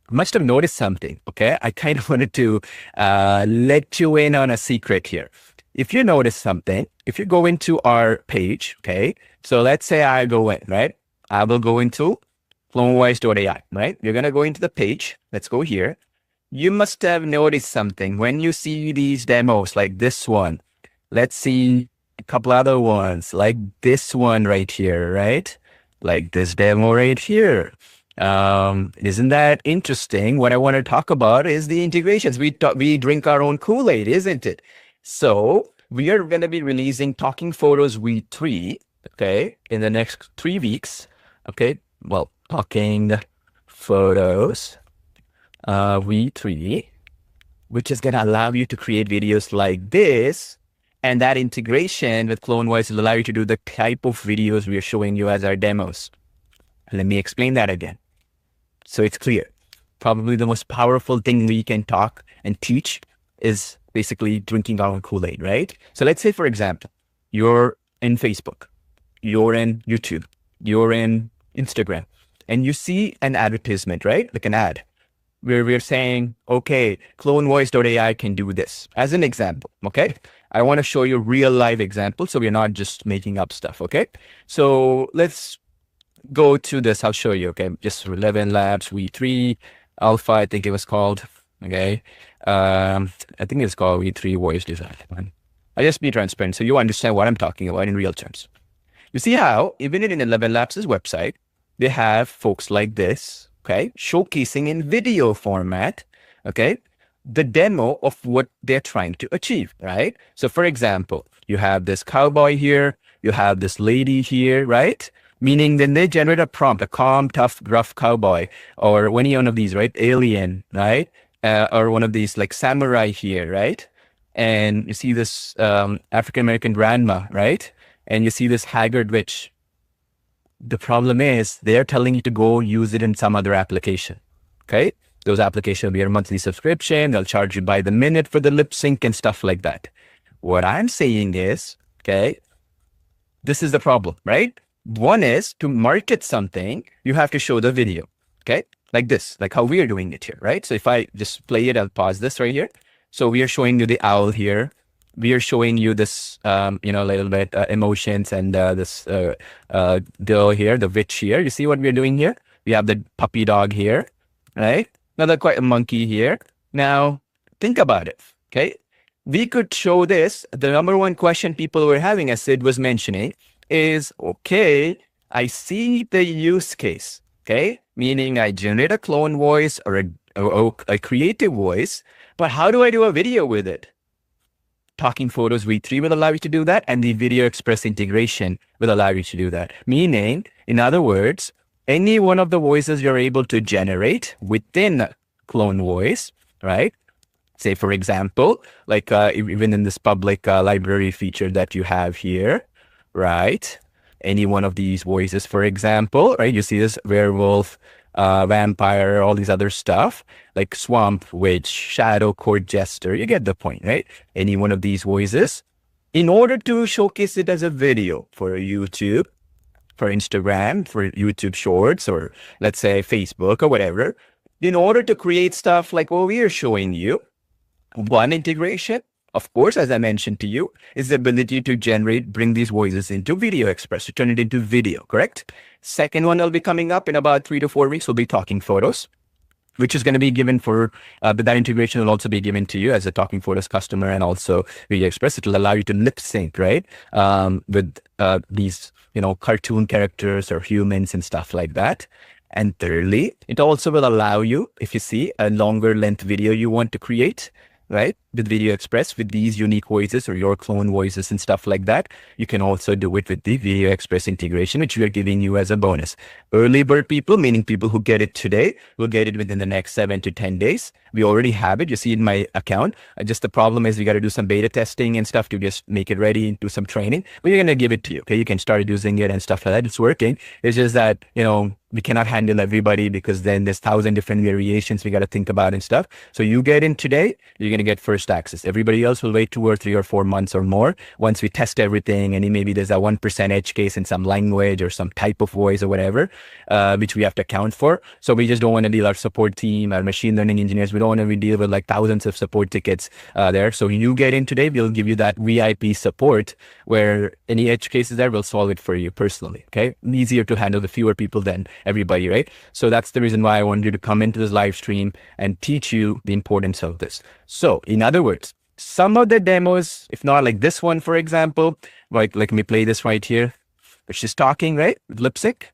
you must have noticed something, okay? I kind of wanted to let you in on a secret here. If you notice something, if you go into our page, okay, so let's say I go in, right? I will go into CloneVoice.ai, right? You're going to go into the page. Let's go here. You must have noticed something when you see these demos like this one. Let's see a couple other ones like this one right here, right? Like this demo right here. Isn't that interesting? What I want to talk about is the integrations. We drink our own Kool-Aid, isn't it? So we are going to be releasing Talking Photos V3, okay, in the next 3 weeks. Okay, well, Talking Photos V3, which is going to allow you to create videos like this. And that integration with CloneVoice will allow you to do the type of videos we are showing you as our demos. Let me explain that again, so it's clear. Probably the most powerful thing we can talk and teach is basically drinking our own Kool-Aid, right? So let's say, for example, you're in Facebook, you're in YouTube, you're in Instagram, and you see an advertisement, right? Like an ad where we're saying, okay, CloneVoice.ai can do this as an example, okay? I want to show you real live examples, so we're not just making up stuff, okay? So let's go to this. I'll show you, okay? Just 11 Labs V3 Alpha, I think it was called, okay? I think it's called V3 Voice Design. I'll just be transparent so you understand what I'm talking about in real terms. You see how even in 11 Labs' website, they have folks like this, okay, showcasing in video format, okay, the demo of what they're trying to achieve, right? So for example, you have this cowboy here, you have this lady here, right? Meaning then they generate a prompt, a calm, tough, gruff cowboy, or any one of these, right? Alien, right? Or one of these like samurai here, right? And you see this African-American grandma, right? And you see this haggard witch. The problem is they're telling you to go use it in some other application, okay? Those applications will be a monthly subscription. They'll charge you by the minute for the lip sync and stuff like that. What I'm saying is, okay, this is the problem, right? One is to market something, you have to show the video, okay? Like this, like how we are doing it here, right? So if I just play it, I'll pause this right here. So we are showing you the owl here. We are showing you this, a little bit emotions and this girl here, the witch here. You see what we're doing here? We have the puppy dog here, right? Another quite a monkey here. Now, think about it, okay? We could show this. The number one question people were having, as Sid was mentioning, is, okay, I see the use case, okay? Meaning I generate a clone voice or a creative voice, but how do I do a video with it? Talking Photos V3 will allow you to do that, and the Video Express integration will allow you to do that. Meaning, in other words, any one of the voices you're able to generate within Clone Voice, right? Say, for example, like even in this public library feature that you have here, right? Any one of these voices, for example, right? You see this werewolf, vampire, all these other stuff like swamp witch, shadow court jester. You get the point, right? Any one of these voices, in order to showcase it as a video for YouTube, for Instagram, for YouTube Shorts, or let's say Facebook or whatever, in order to create stuff like what we are showing you, One integration, of course, as I mentioned to you, is the ability to bring these voices into Video Express, to turn it into video, correct? Second one that'll be coming up in about 3 to 4 weeks will be Talking Photos, which is going to be given for, but that integration will also be given to you as a Talking Photos customer and also Video Express. It will allow you to lip sync, right? With these, cartoon characters or humans and stuff like that. And thirdly, it also will allow you, if you see a longer length video you want to create, right, with Video Express, with these unique voices or your clone voices and stuff like that, you can also do it with the Video Express integration, which we are giving you as a bonus. Early bird people, meaning people who get it today, will get it within the next 7 to 10 days. We already have it. You see it in my account. Just the problem is we got to do some beta testing and stuff to just make it ready and do some training. But you're going to give it to you. Okay, you can start using it and stuff like that. It's working. It's just that, we cannot handle everybody because then there's 1,000 different variations we got to think about and stuff. So you get in today, you're going to get first access. Everybody else will wait 2 or 3 or 4 months or more once we test everything. And maybe there's a 1% edge case in some language or some type of voice or whatever, which we have to account for. So we just don't want to deal our support team, our machine learning engineers. We don't want to deal with like thousands of support tickets there. So you get in today, we'll give you that VIP support where any edge cases there, we'll solve it for you personally. Okay. Easier to handle with fewer people than everybody, right? So that's the reason why I wanted you to come into this live stream and teach you the importance of this. So in other words, some of the demos, if not like this one, for example, like let me play this right here. It's just talking, right? With lip sync.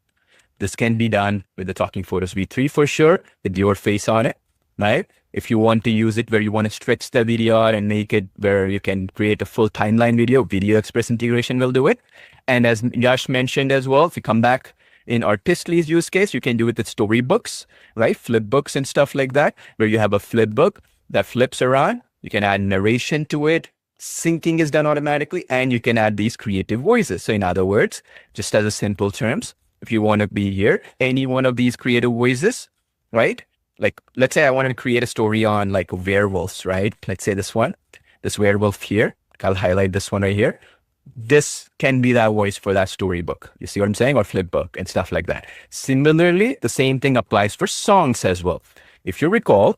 This can be done with the Talking Photos V3 for sure, with your face on it, right? If you want to use it where you want to stretch the video out and make it where you can create a full timeline video, Video Express integration will do it. And as Yash mentioned as well, if you come back in Artistly's use case, you can do it with storybooks, right? Flip books and stuff like that, where you have a flip book that flips around. You can add narration to it. Syncing is done automatically, and you can add these creative voices. So in other words, just as a simple terms, if you want to be here, any one of these creative voices, right? Like, let's say I want to create a story on like werewolves, right? Let's say this one, this werewolf here. I'll highlight this one right here. This can be that voice for that storybook. You see what I'm saying? Or flip book and stuff like that. Similarly, the same thing applies for songs as well. If you recall,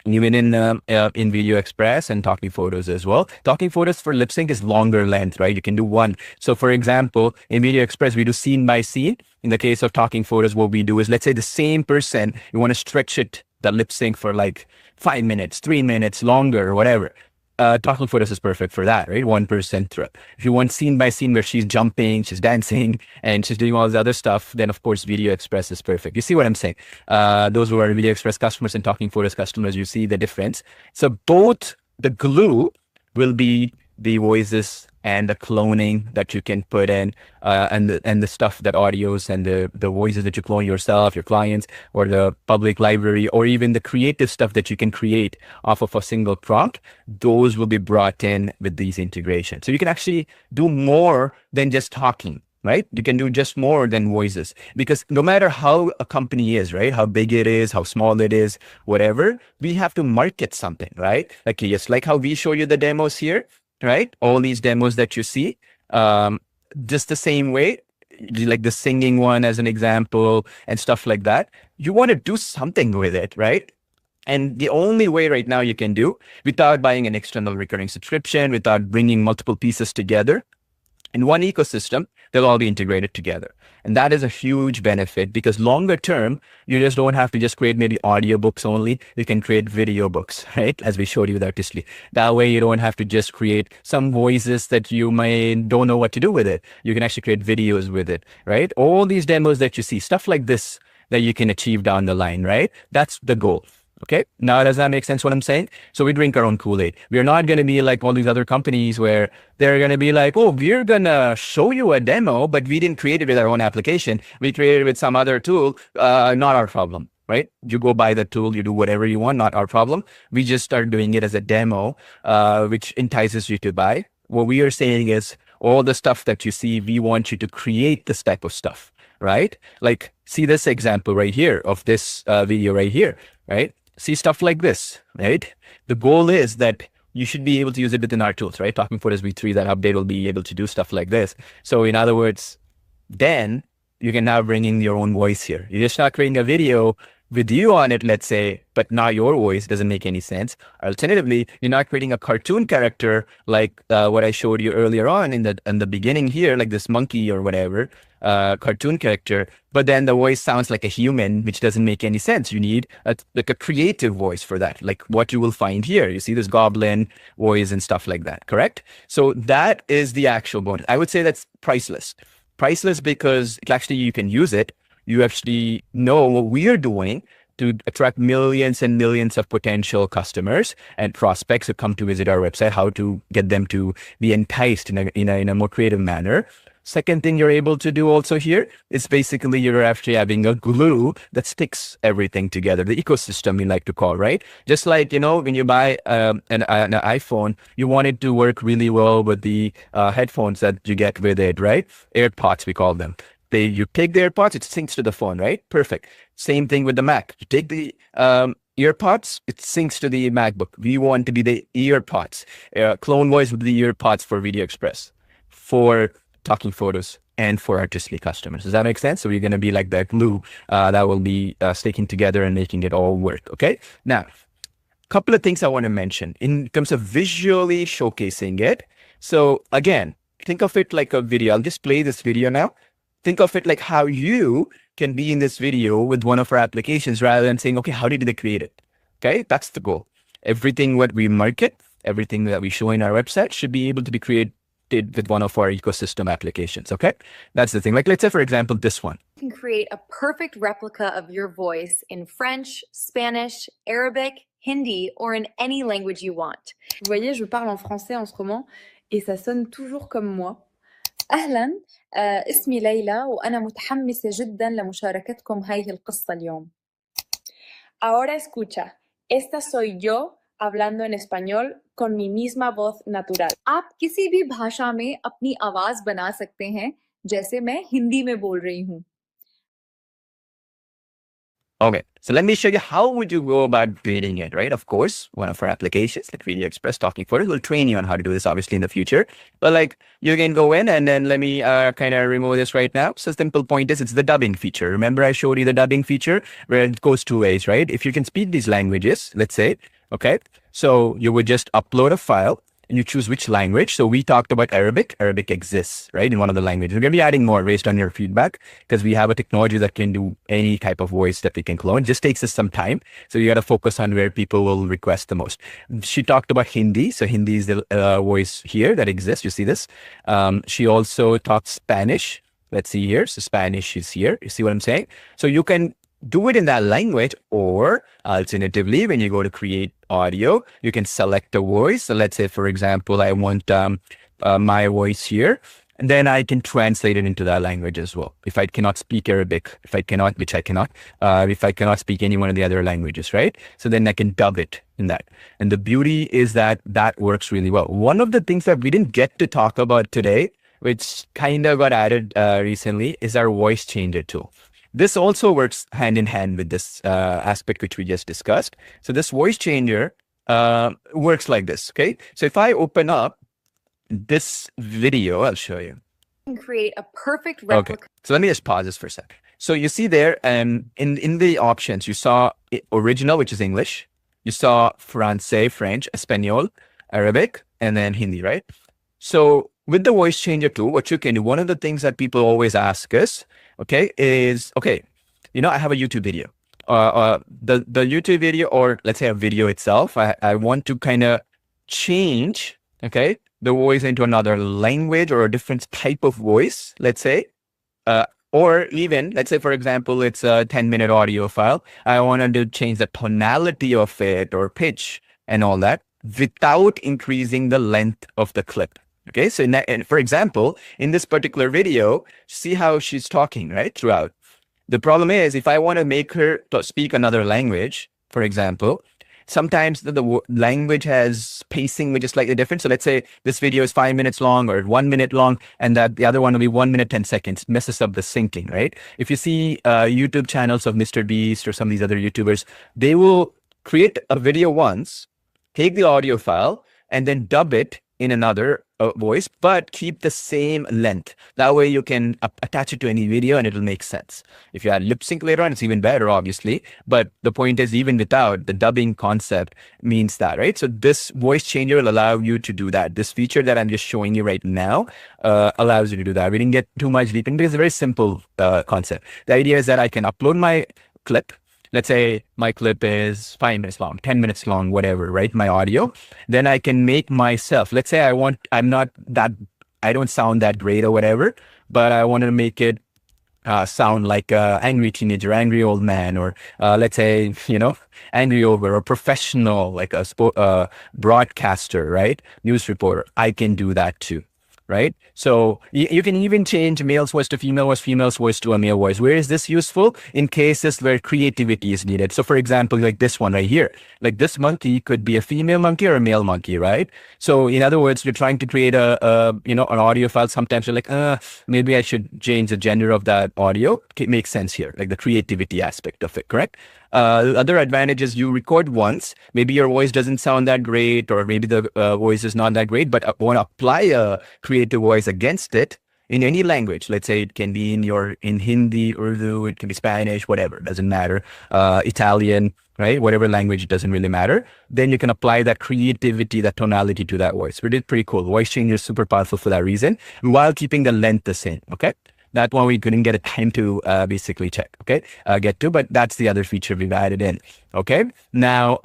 even in Video Express and Talking Photos as well, Talking Photos for lip sync is longer length, right? You can do one. So for example, in Video Express, we do scene by scene. In the case of Talking Photos, what we do is, let's say the same person, you want to stretch it, the lip sync for like 5 minutes, 3 minutes longer or whatever. Talking Photos is perfect for that, right? 1% through. If you want scene by scene where she's jumping, she's dancing, and she's doing all this other stuff, then of course Video Express is perfect. You see what I'm saying? Those who are Video Express customers and Talking Photos customers, you see the difference. So both the glue will be the voices and the cloning that you can put in, and the stuff, that audios and the voices that you clone yourself, your clients, or the public library, or even the creative stuff that you can create off of a single prompt, those will be brought in with these integrations. So you can actually do more than just talking, right? You can do just more than voices, because no matter how a company is, right? How big it is, how small it is, whatever, we have to market something, right? Like, yes, like how we show you the demos here, right? All these demos that you see, just the same way, like the singing one as an example and stuff like that. You want to do something with it, right? And the only way right now you can do, without buying an external recurring subscription, without bringing multiple pieces together in one ecosystem, they'll all be integrated together. And that is a huge benefit, because longer term, you just don't have to just create maybe audiobooks only. You can create video books, right? As we showed you with Artistly. That way you don't have to just create some voices that you don't know what to do with it. You can actually create videos with it, right? All these demos that you see, stuff like this that you can achieve down the line, right? That's the goal. Okay, now does that make sense what I'm saying? So we drink our own Kool-Aid. We're not going to be like all these other companies where they're going to be like, oh, we're going to show you a demo, but we didn't create it with our own application. We created it with some other tool. Not our problem, right? You go buy the tool, you do whatever you want, not our problem. We just start doing it as a demo, which entices you to buy. What we are saying is all the stuff that you see, we want you to create this type of stuff, right? Like, see this example right here of this video right here, right? See stuff like this, right? The goal is that you should be able to use it within our tools, right? Talking Photos V3, that update will be able to do stuff like this. So in other words, then you can now bring in your own voice here. You're just not creating a video with you on it, let's say, but now your voice doesn't make any sense. Alternatively, you're not creating a cartoon character like what I showed you earlier on in the beginning here, like this monkey or whatever, cartoon character, but then the voice sounds like a human, which doesn't make any sense. You need like a creative voice for that, like what you will find here. You see this goblin voice and stuff like that, correct? So that is the actual bonus. I would say that's priceless. Priceless because actually you can use it. You actually know what we are doing to attract millions and millions of potential customers and prospects who come to visit our website, how to get them to be enticed in a more creative manner. Second thing you're able to do also here is basically you're actually having a glue that sticks everything together, the ecosystem we like to call, right? Just like, when you buy an iPhone, you want it to work really well with the headphones that you get with it, right? AirPods, we call them. You take the AirPods, it syncs to the phone, right? Perfect. Same thing with the Mac. You take the earpods, it syncs to the MacBook. We want to be the earpods. CloneVoice would be the earpods for Video Express, for talking photos, and for artistic customers. Does that make sense? So we're going to be like that glue that will be sticking together and making it all work. Okay. Now, a couple of things I want to mention in terms of visually showcasing it. So again, think of it like a video. I'll just play this video now. Think of it like how you can be in this video with one of our applications rather than saying, okay, how did they create it? Okay, that's the goal. Everything what we market, everything that we show in our website should be able to be created with one of our ecosystem applications. Okay, that's the thing. Like, let's say, for example, this one. You can create a perfect replica of your voice in French, Spanish, Arabic, Hindi, or in any language you want. Vous voyez, je parle en français en ce moment et ça sonne toujours comme moi. أهلا اسمي ليلى وأنا متحمسة جدا لمشاركتكم هذه القصة اليوم. Ahora escucha, esta soy yo hablando en español con mi misma voz natural. आप किसी भी भाषा में अपनी आवाज बना सकते हैं जैसे मैं हिंदी में बोल रही हूँ. Okay, so let me show you how would you go about creating it, right? Of course, one of our applications like Video Express Talking Photos will train you on how to do this obviously in the future. But like you can go in and then let me kind of remove this right now. So simple point is it's the dubbing feature. Remember I showed you the dubbing feature where it goes two ways, right? If you can speak these languages, let's say, okay, so you would just upload a file and you choose which language. So we talked about Arabic. Arabic exists, right, in one of the languages. We're going to be adding more based on your feedback because we have a technology that can do any type of voice that we can clone. It just takes us some time. So you got to focus on where people will request the most. She talked about Hindi. So Hindi is the voice here that exists. You see this? She also talked Spanish. Let's see here. So Spanish is here. You see what I'm saying? So you can do it in that language, or alternatively, when you go to create audio, you can select a voice. So let's say, for example, I want my voice here, and then I can translate it into that language as well. If I cannot speak Arabic, if I cannot speak any one of the other languages, right? So then I can dub it in that. And the beauty is that that works really well. One of the things that we didn't get to talk about today, which kind of got added recently, is our voice changer tool. This also works hand in hand with this aspect which we just discussed. So this voice changer works like this, okay? So if I open up this video, I'll show you. You can create a perfect replica. Okay, so let me just pause this for a sec. So you see there, in the options, you saw original, which is English. You saw Francais, French, Espanol, Arabic, and then Hindi, right? So with the voice changer tool, what you can do, one of the things that people always ask us, okay, is, okay, I have a YouTube video. The YouTube video, or let's say a video itself, I want to kind of change, okay, the voice into another language or a different type of voice, let's say. Or even, let's say, for example, it's a 10-minute audio file. I wanted to change the tonality of it or pitch and all that without increasing the length of the clip. Okay, so and for example, in this particular video, see how she's talking, right, throughout. The problem is, if I want to make her speak another language, for example, sometimes the language has pacing which is slightly different. So let's say this video is 5 minutes long or 1 minute long, and that the other one will be 1 minute, 10 seconds. It messes up the syncing, right? If you see YouTube channels of Mr. Beast or some of these other YouTubers, they will create a video once, take the audio file, and then dub it in another voice, but keep the same length. That way you can attach it to any video and it'll make sense. If you add lip sync later on, it's even better, obviously. But the point is, even without, the dubbing concept means that, right? So this voice changer will allow you to do that. This feature that I'm just showing you right now allows you to do that. We didn't get too much deep into it. It's a very simple concept. The idea is that I can upload my clip. Let's say my clip is 5 minutes long, 10 minutes long, whatever, right? My audio. Then I can make myself, let's say I don't sound that great or whatever, but I want to make it sound like a angry teenager, angry old man, or let's say, angry over, or professional, like a broadcaster, right? News reporter. I can do that too. Right? So you can even change male's voice to female voice, female's voice to a male voice. Where is this useful? In cases where creativity is needed. So for example, like this one right here, like this monkey could be a female monkey or a male monkey, right? So in other words, you're trying to create an audio file. Sometimes you're like, maybe I should change the gender of that audio. It makes sense here, like the creativity aspect of it, correct? The other advantage is you record once, maybe your voice doesn't sound that great, or maybe the voice is not that great, but I want to apply a creative voice against it in any language. Let's say it can be in Hindi, Urdu, it can be Spanish, whatever, doesn't matter, Italian, right? Whatever language, it doesn't really matter. Then you can apply that creativity, that tonality to that voice. Which is pretty cool. Voice changer is super powerful for that reason, while keeping the length the same, okay? That one we couldn't get a time to basically check, okay, get to, but that's the other feature we've added in, okay? Now,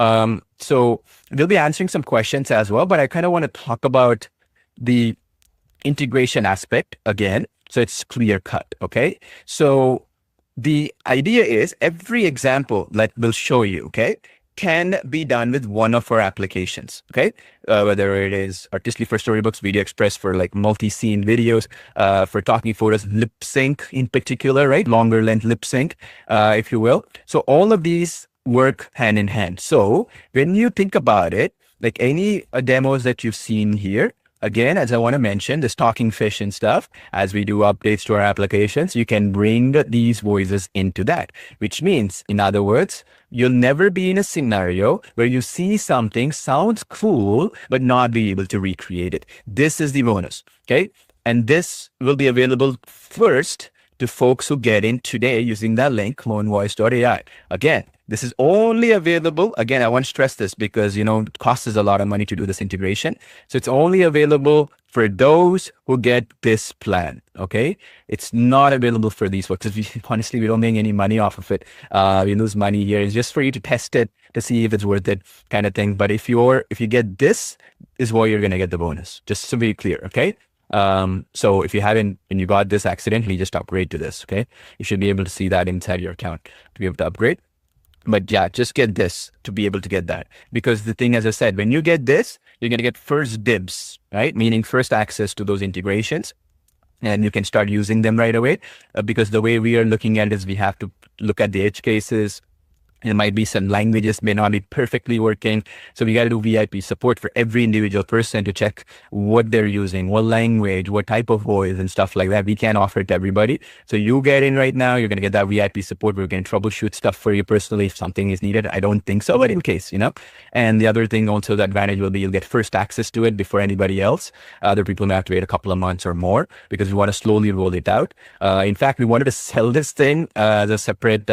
so we'll be answering some questions as well, but I kind of want to talk about the integration aspect again, so it's clear cut, okay? So the idea is every example that we'll show you, okay, can be done with one of our applications, okay? Whether it is Artistly for storybooks, Video Express for like multi-scene videos, for talking photos, lip sync in particular, right? Longer length lip sync, if you will. So all of these work hand in hand. So when you think about it, like any demos that you've seen here, again, as I want to mention, this talking fish and stuff, as we do updates to our applications, you can bring these voices into that, which means, in other words, you'll never be in a scenario where you see something sounds cool, but not be able to recreate it. This is the bonus, okay? And this will be available first to folks who get in today using that link, CloneVoice.ai. Again, this is only available. Again, I want to stress this because, it costs us a lot of money to do this integration. So it's only available for those who get this plan, okay? It's not available for these folks. Honestly, we don't make any money off of it. We lose money here. It's just for you to test it to see if it's worth it kind of thing. But if you get this, is where you're going to get the bonus, just to be clear, okay? So if you haven't, and you got this accidentally, just upgrade to this, okay? You should be able to see that inside your account to be able to upgrade. But yeah, just get this to be able to get that. Because the thing, as I said, when you get this, you're going to get first dibs, right? Meaning first access to those integrations. And you can start using them right away. Because the way we are looking at it is we have to look at the edge cases. There might be some languages may not be perfectly working. So we got to do VIP support for every individual person to check what they're using, what language, what type of voice and stuff like that. We can't offer it to everybody. So you get in right now, you're going to get that VIP support. We're going to troubleshoot stuff for you personally if something is needed. I don't think so, but in case, And the other thing also, the advantage will be you'll get first access to it before anybody else. Other people may have to wait a couple of months or more because we want to slowly roll it out. In fact, we wanted to sell this thing as a separate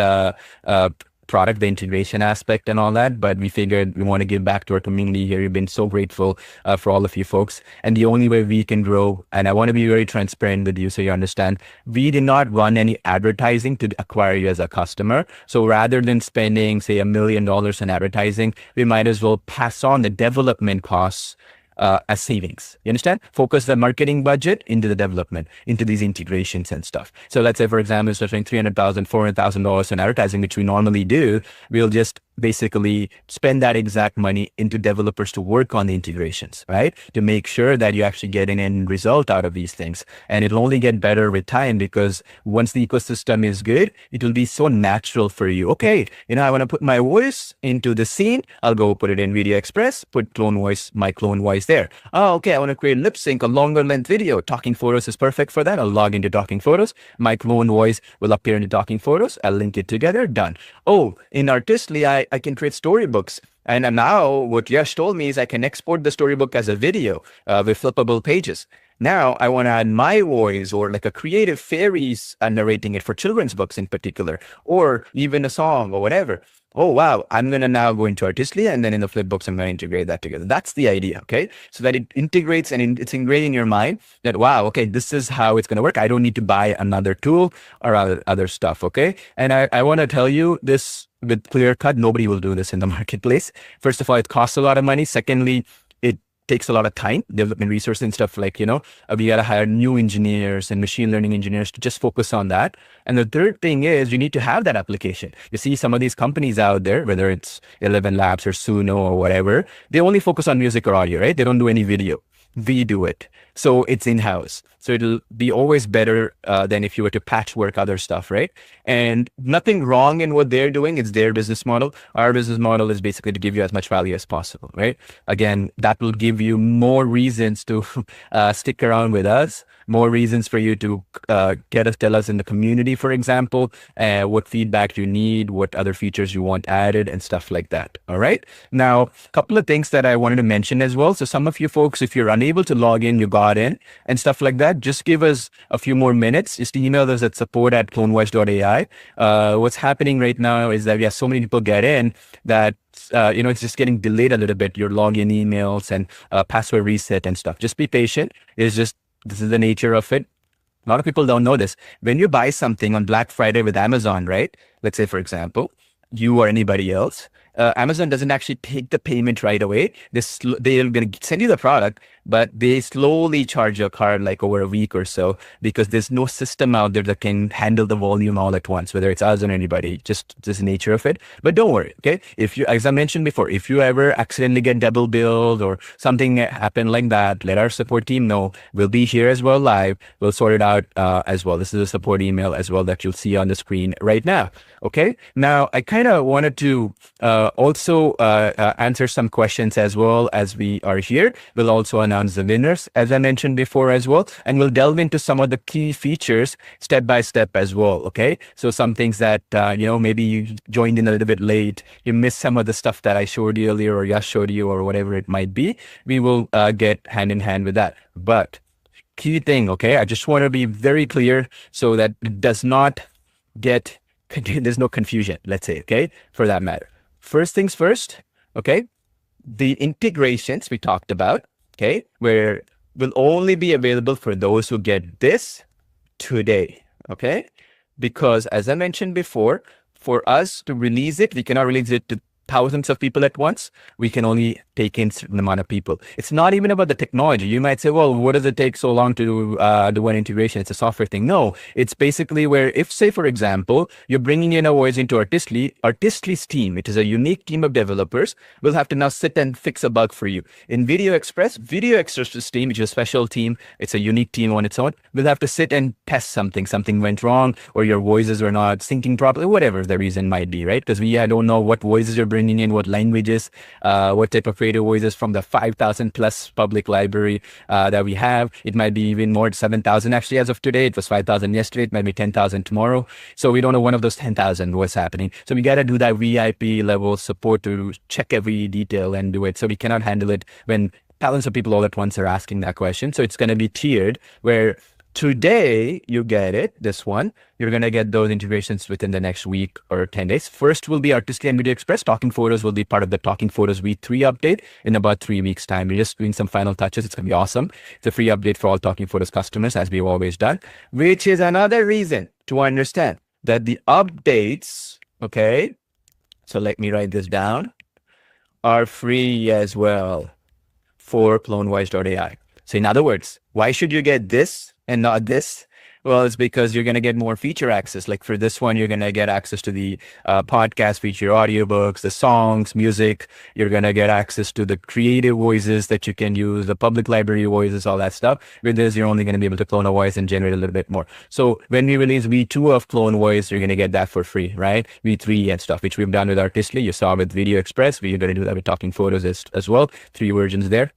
product, the integration aspect and all that, but we figured we want to give back to our community here. We've been so grateful for all of you folks, and the only way we can grow, and I want to be very transparent with you so you understand, we did not run any advertising to acquire you as a customer. So rather than spending say $1 million in advertising, we might as well pass on the development costs as savings. You understand? Focus the marketing budget into the development, into these integrations and stuff. So let's say, for example, instead of spending $300,000, $400,000 in advertising, which we normally do, we'll just basically spend that exact money into developers to work on the integrations, right? To make sure that you actually get an end result out of these things. And it'll only get better with time because once the ecosystem is good, it will be so natural for you. Okay, I want to put my voice into the scene. I'll go put it in Video Express, put my clone voice there. Oh, okay, I want to create lip sync, a longer length video. Talking Photos is perfect for that. I'll log into Talking Photos. My clone voice will appear into Talking Photos. I'll link it together. Done. Oh, in Artistly, right? I can create storybooks. And now what Yash told me is I can export the storybook as a video with flippable pages. Now I want to add my voice or like a creative fairies narrating it for children's books in particular, or even a song or whatever. Oh, wow, I'm going to now go into Artistly, and then in the flipbooks, I'm going to integrate that together. That's the idea, okay? So that it integrates and it's ingrained in your mind that, wow, okay, this is how it's going to work. I don't need to buy another tool or other stuff, okay? And I want to tell you this with clear cut, nobody will do this in the marketplace. First of all, it costs a lot of money. Secondly, it takes a lot of time, development resources and stuff like, we got to hire new engineers and machine learning engineers to just focus on that. And the third thing is you need to have that application. You see some of these companies out there, whether it's 11 Labs or Suno or whatever, they only focus on music or audio, right? They don't do any video. We do it. So it's in-house. So it'll be always better than if you were to patchwork other stuff, right? And nothing wrong in what they're doing. It's their business model. Our business model is basically to give you as much value as possible, right? Again, that will give you more reasons to stick around with us, more reasons for you to tell us in the community, for example, what feedback you need, what other features you want added and stuff like that. All right. Now, a couple of things that I wanted to mention as well. So some of you folks, if you're unable to log in, you got in and stuff like that, just give us a few more minutes. Just email us at support@clonevoice.ai. What's happening right now is that we have so many people get in that it's just getting delayed a little bit, your login emails and password reset and stuff. Just be patient. This is the nature of it. A lot of people don't know this. When you buy something on Black Friday with Amazon, right? Let's say, for example, you or anybody else, Amazon doesn't actually take the payment right away. They're going to send you the product, but they slowly charge your card like over a week or so because there's no system out there that can handle the volume all at once, whether it's us or anybody, just the nature of it. But don't worry, okay? If you, as I mentioned before, if you ever accidentally get double billed or something happen like that, let our support team know. We'll be here as well live. We'll sort it out as well. This is a support email as well that you'll see on the screen right now, okay? Now, I kind of wanted to also answer some questions as well as we are here. We'll also announce the winners, as I mentioned before as well, and we'll delve into some of the key features step by step as well, okay? So some things that, maybe you joined in a little bit late, you missed some of the stuff that I showed you earlier or Yash showed you or whatever it might be, we will get hand in hand with that. But key thing, okay? I just want to be very clear so that it does not get, there's no confusion, let's say, okay? For that matter. First things first, okay? The integrations we talked about, okay, where will only be available for those who get this today, okay? Because as I mentioned before, for us to release it, we cannot release it to thousands of people at once. We can only take in a certain amount of people. It's not even about the technology. You might say, well, what does it take so long to do one integration? It's a software thing. No, it's basically where if, say, for example, you're bringing in a voice into Artistly's team, it is a unique team of developers, will have to now sit and fix a bug for you. In Video Express's team, which is a special team, it's a unique team on its own, will have to sit and test something went wrong, or your voices were not syncing properly, whatever the reason might be, right? Because I don't know what voices you're bringing in, what languages, what type of creative voices from the 5,000 plus public library that we have. It might be even more, 7,000 actually as of today. It was 5,000 yesterday. It might be 10,000 tomorrow. So we don't know one of those 10,000 what's happening. So we got to do that VIP level support to check every detail and do it. So we cannot handle it when thousands of people all at once are asking that question. So it's going to be tiered where today you get it, this one, you're going to get those integrations within the next week or 10 days. First will be Artistly and Video Express. Talking Photos will be part of the Talking Photos V3 update in about 3 weeks time. We're just doing some final touches. It's going to be awesome. It's a free update for all Talking Photos customers, as we've always done, which is another reason to understand that the updates, okay, so let me write this down, are free as well for CloneVoice.ai. So in other words, why should you get this and not this? Well, it's because you're going to get more feature access. Like for this one, you're going to get access to the podcast feature, audiobooks, the songs, music. You're going to get access to the creative voices that you can use, the public library voices, all that stuff. With this, you're only going to be able to clone a voice and generate a little bit more. So when we release V2 of Clone Voice, you're going to get that for free, right? V3 and stuff, which we've done with Artistly. You saw with Video Express. We're going to do that with Talking Photos as well. 3 versions there.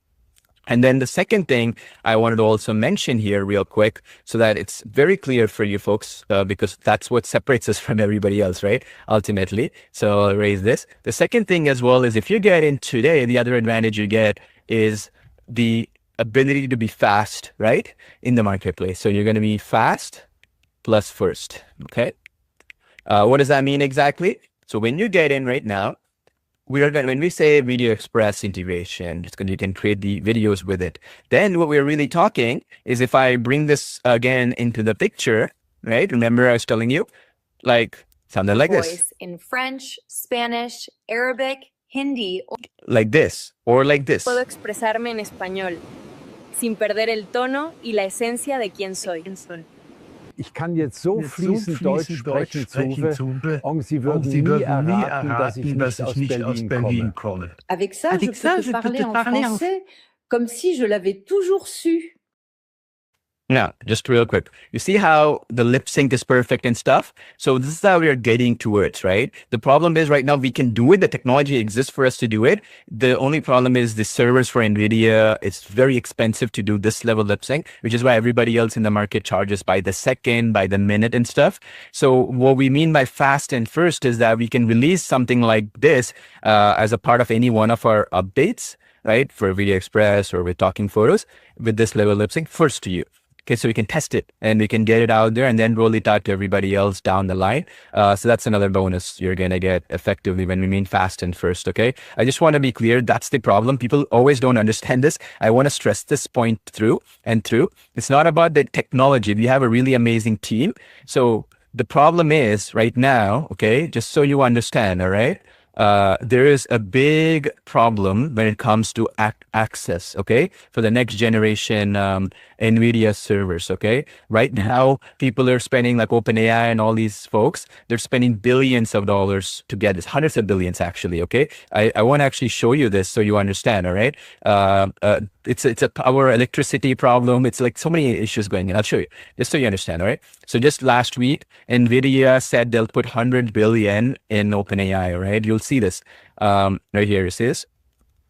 And then the second thing I wanted to also mention here real quick so that it's very clear for you folks, because that's what separates us from everybody else, right? Ultimately. So I'll raise this. The second thing as well is if you get in today, the other advantage you get is the ability to be fast, right? In the marketplace. So you're going to be fast plus first. Okay. What does that mean exactly? So when you get in right now, when we say Video Express integration, you can create the videos with it. Then what we're really talking is if I bring this again into the picture, right? Remember I was telling you, like something like this. Voice in French, Spanish, Arabic, Hindi. Like this, or like this. Puedo expresarme en español, sin perder el tono y la esencia de quién soy. Ich kann jetzt so fließend Deutsch sprechen, Zove, und Sie würden nie erraten, dass ich nicht aus Berlin komme. Avec ça, je peux te parler en français comme si je l'avais toujours su. Now, just real quick, you see how the lip sync is perfect and stuff? So this is how we are getting towards, right? The problem is right now we can do it. The technology exists for us to do it. The only problem is the servers for NVIDIA. It's very expensive to do this level lip sync, which is why everybody else in the market charges by the second, by the minute and stuff. So what we mean by fast and first is that we can release something like this as a part of any one of our updates, right? For Video Express or with Talking Photos with this level lip sync first to you. Okay, so we can test it and we can get it out there and then roll it out to everybody else down the line. So that's another bonus you're going to get effectively when we mean fast and first, okay? I just want to be clear, that's the problem. People always don't understand this. I want to stress this point through. It's not about the technology. We have a really amazing team. So the problem is right now, okay, just so you understand, all right? There is a big problem when it comes to access, okay, for the next generation NVIDIA servers, okay? Right now, people are spending like OpenAI and all these folks, they're spending billions of dollars to get this, hundreds of billions actually, okay? I want to actually show you this so you understand, all right? It's a power electricity problem. It's like so many issues going in. I'll show you just so you understand, all right? So just last week, NVIDIA said they'll put 100 billion in OpenAI, all right? You'll see this right here. It says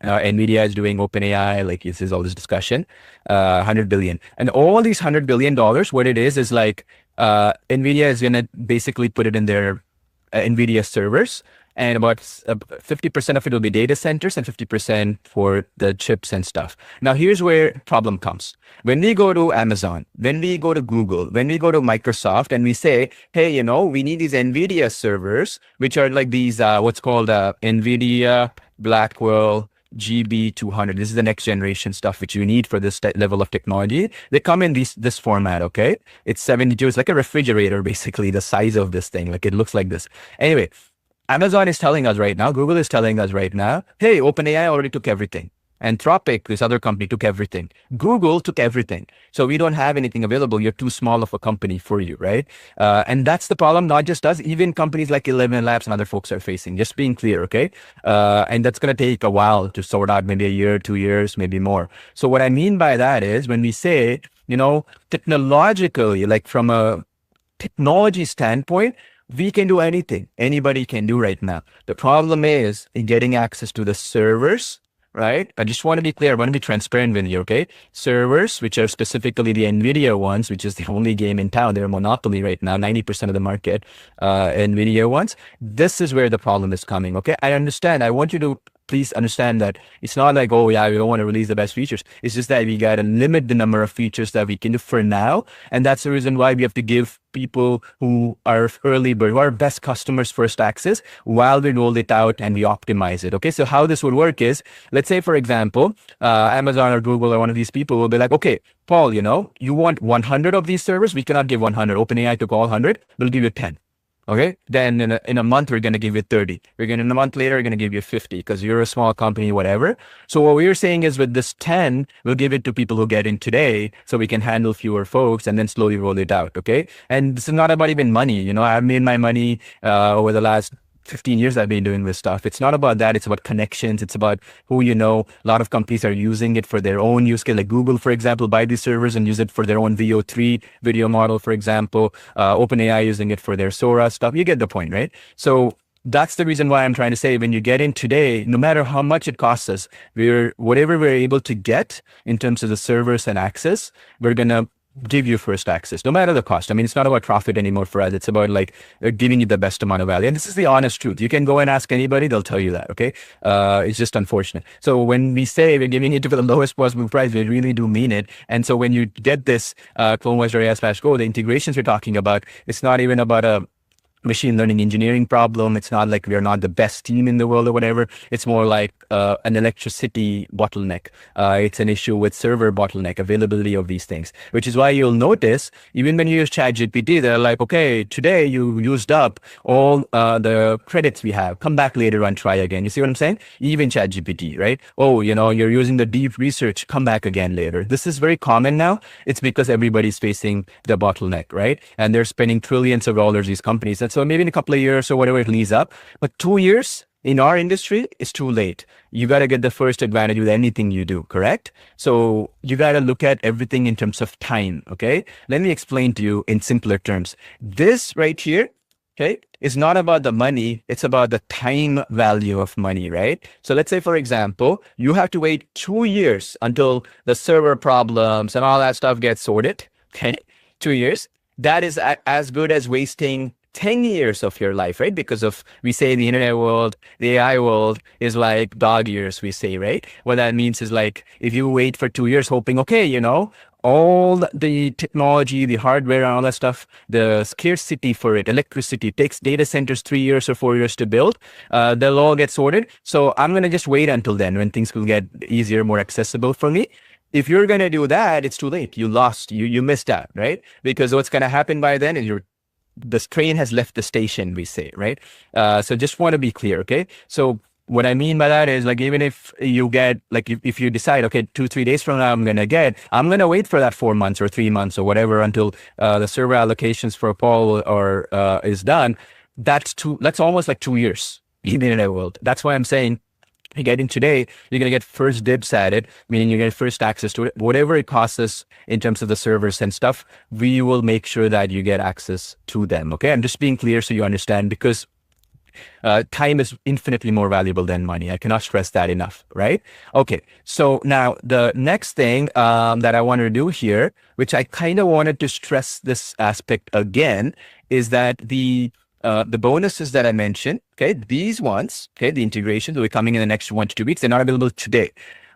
NVIDIA is doing OpenAI, like this is all this discussion, 100 billion. And all these $100 billion, what it is like NVIDIA is going to basically put it in their NVIDIA servers. And about 50% of it will be data centers and 50% for the chips and stuff. Now, here's where problem comes. When we go to Amazon, when we go to Google, when we go to Microsoft and we say, hey, you know, we need these NVIDIA servers, which are like these, what's called NVIDIA Blackwell GB200. This is the next generation stuff which you need for this level of technology. They come in this format, okay? It's 72. It's like a refrigerator, basically, the size of this thing. Like it looks like this. Anyway, Amazon is telling us right now, Google is telling us right now, hey, OpenAI already took everything. Anthropic, this other company, took everything. Google took everything. So we don't have anything available. You're too small of a company for you, right? And that's the problem, not just us, even companies like 11 Labs and other folks are facing, just being clear, okay? And that's going to take a while to sort out, maybe a year, 2 years, maybe more. So what I mean by that is when we say, you know, technologically, like from a technology standpoint, we can do anything anybody can do right now. The problem is in getting access to the servers, right? I just want to be clear. I want to be transparent with you, okay? Servers, which are specifically the NVIDIA ones, which is the only game in town. They're a monopoly right now, 90% of the market, NVIDIA ones. This is where the problem is coming, okay? I understand. I want you to please understand that it's not like, oh yeah, we don't want to release the best features. It's just that we got to limit the number of features that we can do for now. And that's the reason why we have to give people who are early bird, who are best customers first access while we roll it out and we optimize it. Okay, so how this would work is, let's say, for example, Amazon or Google or one of these people will be like, okay, Paul, you know, you want 100 of these servers? We cannot give 100. OpenAI took all 100. We'll give you 10. Okay, then in a month, we're going to give you 30. In a month later, we're going to give you 50 because you're a small company, whatever. So what we're saying is with this 10, we'll give it to people who get in today so we can handle fewer folks and then slowly roll it out. Okay. And this is not about even money. You know, I've made my money over the last 15 years I've been doing this stuff. It's not about that. It's about connections. It's about who you know. A lot of companies are using it for their own use case. Like Google, for example, buy these servers and use it for their own VO3 video model, for example. OpenAI using it for their Sora stuff. You get the point, right? So that's the reason why I'm trying to say when you get in today, no matter how much it costs us, whatever we're able to get in terms of the servers and access, we're going to give you first access, no matter the cost. I mean, it's not about profit anymore for us. It's about like giving you the best amount of value. And this is the honest truth. You can go and ask anybody, they'll tell you that. Okay. It's just unfortunate. So when we say we're giving it for the lowest possible price, we really do mean it. And so when you get this CloneVoice.ai/go, the integrations we're talking about, it's not even about a machine learning engineering problem. It's not like we're not the best team in the world or whatever. It's more like an electricity bottleneck. It's an issue with server bottleneck, availability of these things, which is why you'll notice even when you use ChatGPT, they're like, okay, today you used up all the credits we have. Come back later and try again. You see what I'm saying? Even ChatGPT, right? Oh, you're using the deep research. Come back again later. This is very common now. It's because everybody's facing the bottleneck, right? And they're spending trillions of dollars, these companies. And so maybe in a couple of years or whatever it leads up, but 2 years in our industry is too late. You got to get the first advantage with anything you do, correct? So you got to look at everything in terms of time, okay? Let me explain to you in simpler terms. This right here, okay, is not about the money. It's about the time value of money, right? So let's say, for example, you have to wait 2 years until the server problems and all that stuff gets sorted, okay? 2 years. That is as good as wasting 10 years of your life, right? Because we say the internet world, the AI world is like dog years, we say, right? What that means is like, if you wait for 2 years hoping, okay, all the technology, the hardware and all that stuff, the scarcity for it, electricity, takes data centers 3 years or 4 years to build, they'll all get sorted. So I'm going to just wait until then when things will get easier, more accessible for me. If you're going to do that, it's too late. You lost, you missed out, right? Because what's going to happen by then is the train has left the station, we say, right? So just want to be clear, okay? So what I mean by that is like, even if you get, like, if you decide, okay, 2-3 days from now, I'm going to wait for that 4 months or 3 months or whatever until the server allocations for Paul is done. That's almost like 2 years in the internet world. That's why I'm saying, you get in today, you're going to get first dibs at it, meaning you get first access to it. Whatever it costs us in terms of the servers and stuff, we will make sure that you get access to them. Okay. I'm just being clear so you understand, because time is infinitely more valuable than money. I cannot stress that enough, right? Okay. So now the next thing that I want to do here, which I kind of wanted to stress this aspect again, is that the bonuses that I mentioned, okay, these ones, okay, the integrations will be coming in the next 1 to 2 weeks. They're not available today.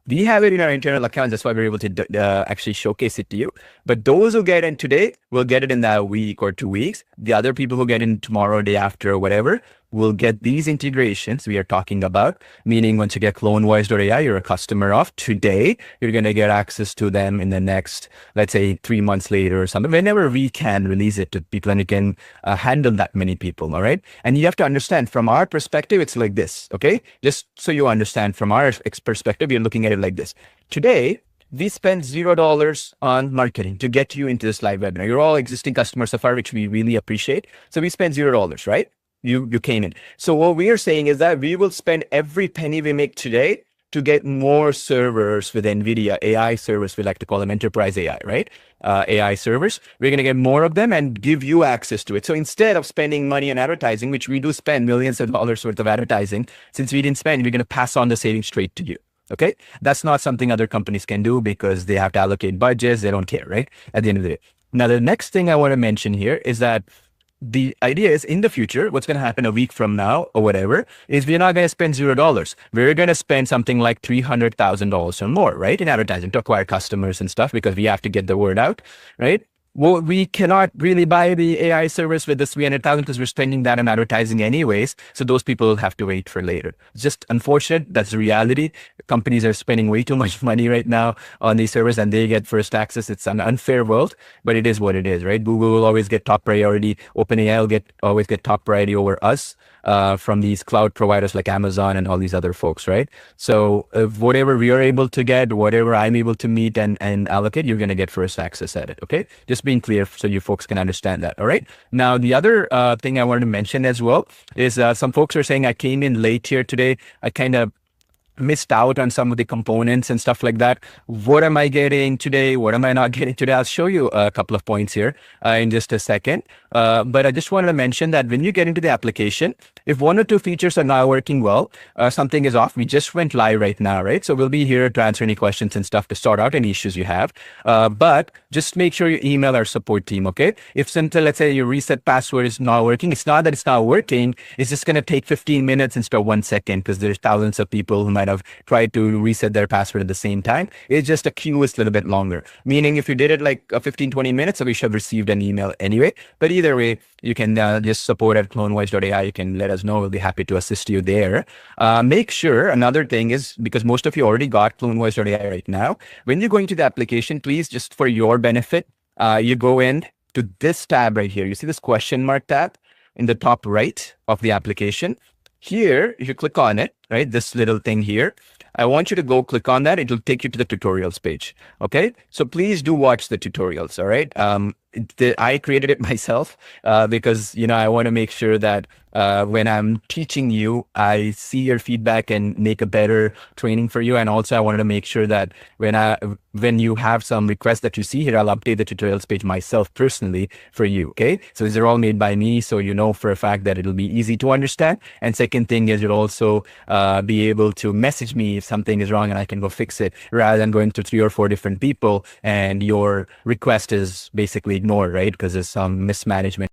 We have it in our internal accounts. That's why we're able to actually showcase it to you. But those who get in today will get it in that week or 2 weeks. The other people who get in tomorrow, day after, or whatever, will get these integrations we are talking about, meaning once you get CloneVoice.ai, you're a customer of today, you're going to get access to them in the next, let's say 3 months later or something, whenever we can release it to people and it can handle that many people. All right. And you have to understand from our perspective, it's like this. Okay. Just so you understand from our perspective, you're looking at it like this. Today, we spend $0 on marketing to get you into this live webinar. You're all existing customers so far, which we really appreciate. So we spend $0, right? You came in. So what we are saying is that we will spend every penny we make today to get more servers with NVIDIA, AI servers, we like to call them enterprise AI, right? AI servers. We're going to get more of them and give you access to it. So instead of spending money on advertising, which we do spend millions of dollars worth of advertising, since we didn't spend, we're going to pass on the savings straight to you. Okay. That's not something other companies can do because they have to allocate budgets. They don't care, right? At the end of the day. Now, the next thing I want to mention here is that the idea is in the future, what's going to happen a week from now or whatever, is we're not going to spend $0. We're going to spend something like $300,000 or more, right? In advertising to acquire customers and stuff, because we have to get the word out, right? Well, we cannot really buy the AI service with this 300,000 because we're spending that on advertising anyways. So those people will have to wait for later. It's just unfortunate. That's the reality. Companies are spending way too much money right now on these servers and they get first access. It's an unfair world, but it is what it is, right? Google will always get top priority. OpenAI will always get top priority over us from these cloud providers like Amazon and all these other folks, right? So whatever we are able to get, whatever I'm able to meet and allocate, you're going to get first access at it, okay? Just being clear so you folks can understand that. All right. Now, the other thing I wanted to mention as well is some folks are saying I came in late here today. I kind of missed out on some of the components and stuff like that. What am I getting today? What am I not getting today? I'll show you a couple of points here in just a second. But I just wanted to mention that when you get into the application, if one or two features are not working well, something is off. We just went live right now, right? So we'll be here to answer any questions and stuff to sort out any issues you have. But just make sure you email our support team, okay? If something, let's say your reset password is not working, it's not that it's not working. It's just going to take 15 minutes instead of 1 second because there's thousands of people who might have tried to reset their password at the same time. It's just a queue is a little bit longer. Meaning if you did it like 15, 20 minutes, so we should have received an email anyway. But either way, you can just support at CloneVoice.ai. You can let us know. We'll be happy to assist you there. Make sure, another thing is, because most of you already got CloneVoice.ai right now, when you're going to the application, please, just for your benefit, you go in to this tab right here. You see this question mark tab in the top right of the application. Here, if you click on it, right, this little thing here, I want you to go click on that. It will take you to the tutorials page. Okay. So please do watch the tutorials. All right. I created it myself because, I want to make sure that when I'm teaching you, I see your feedback and make a better training for you. And also I wanted to make sure that when you have some requests that you see here, I'll update the tutorials page myself personally for you. Okay. So these are all made by me. So you know for a fact that it'll be easy to understand. And second thing is you'll also be able to message me if something is wrong and I can go fix it rather than going to 3 or 4 different people and your request is basically ignored, right? Because there's some mismanagement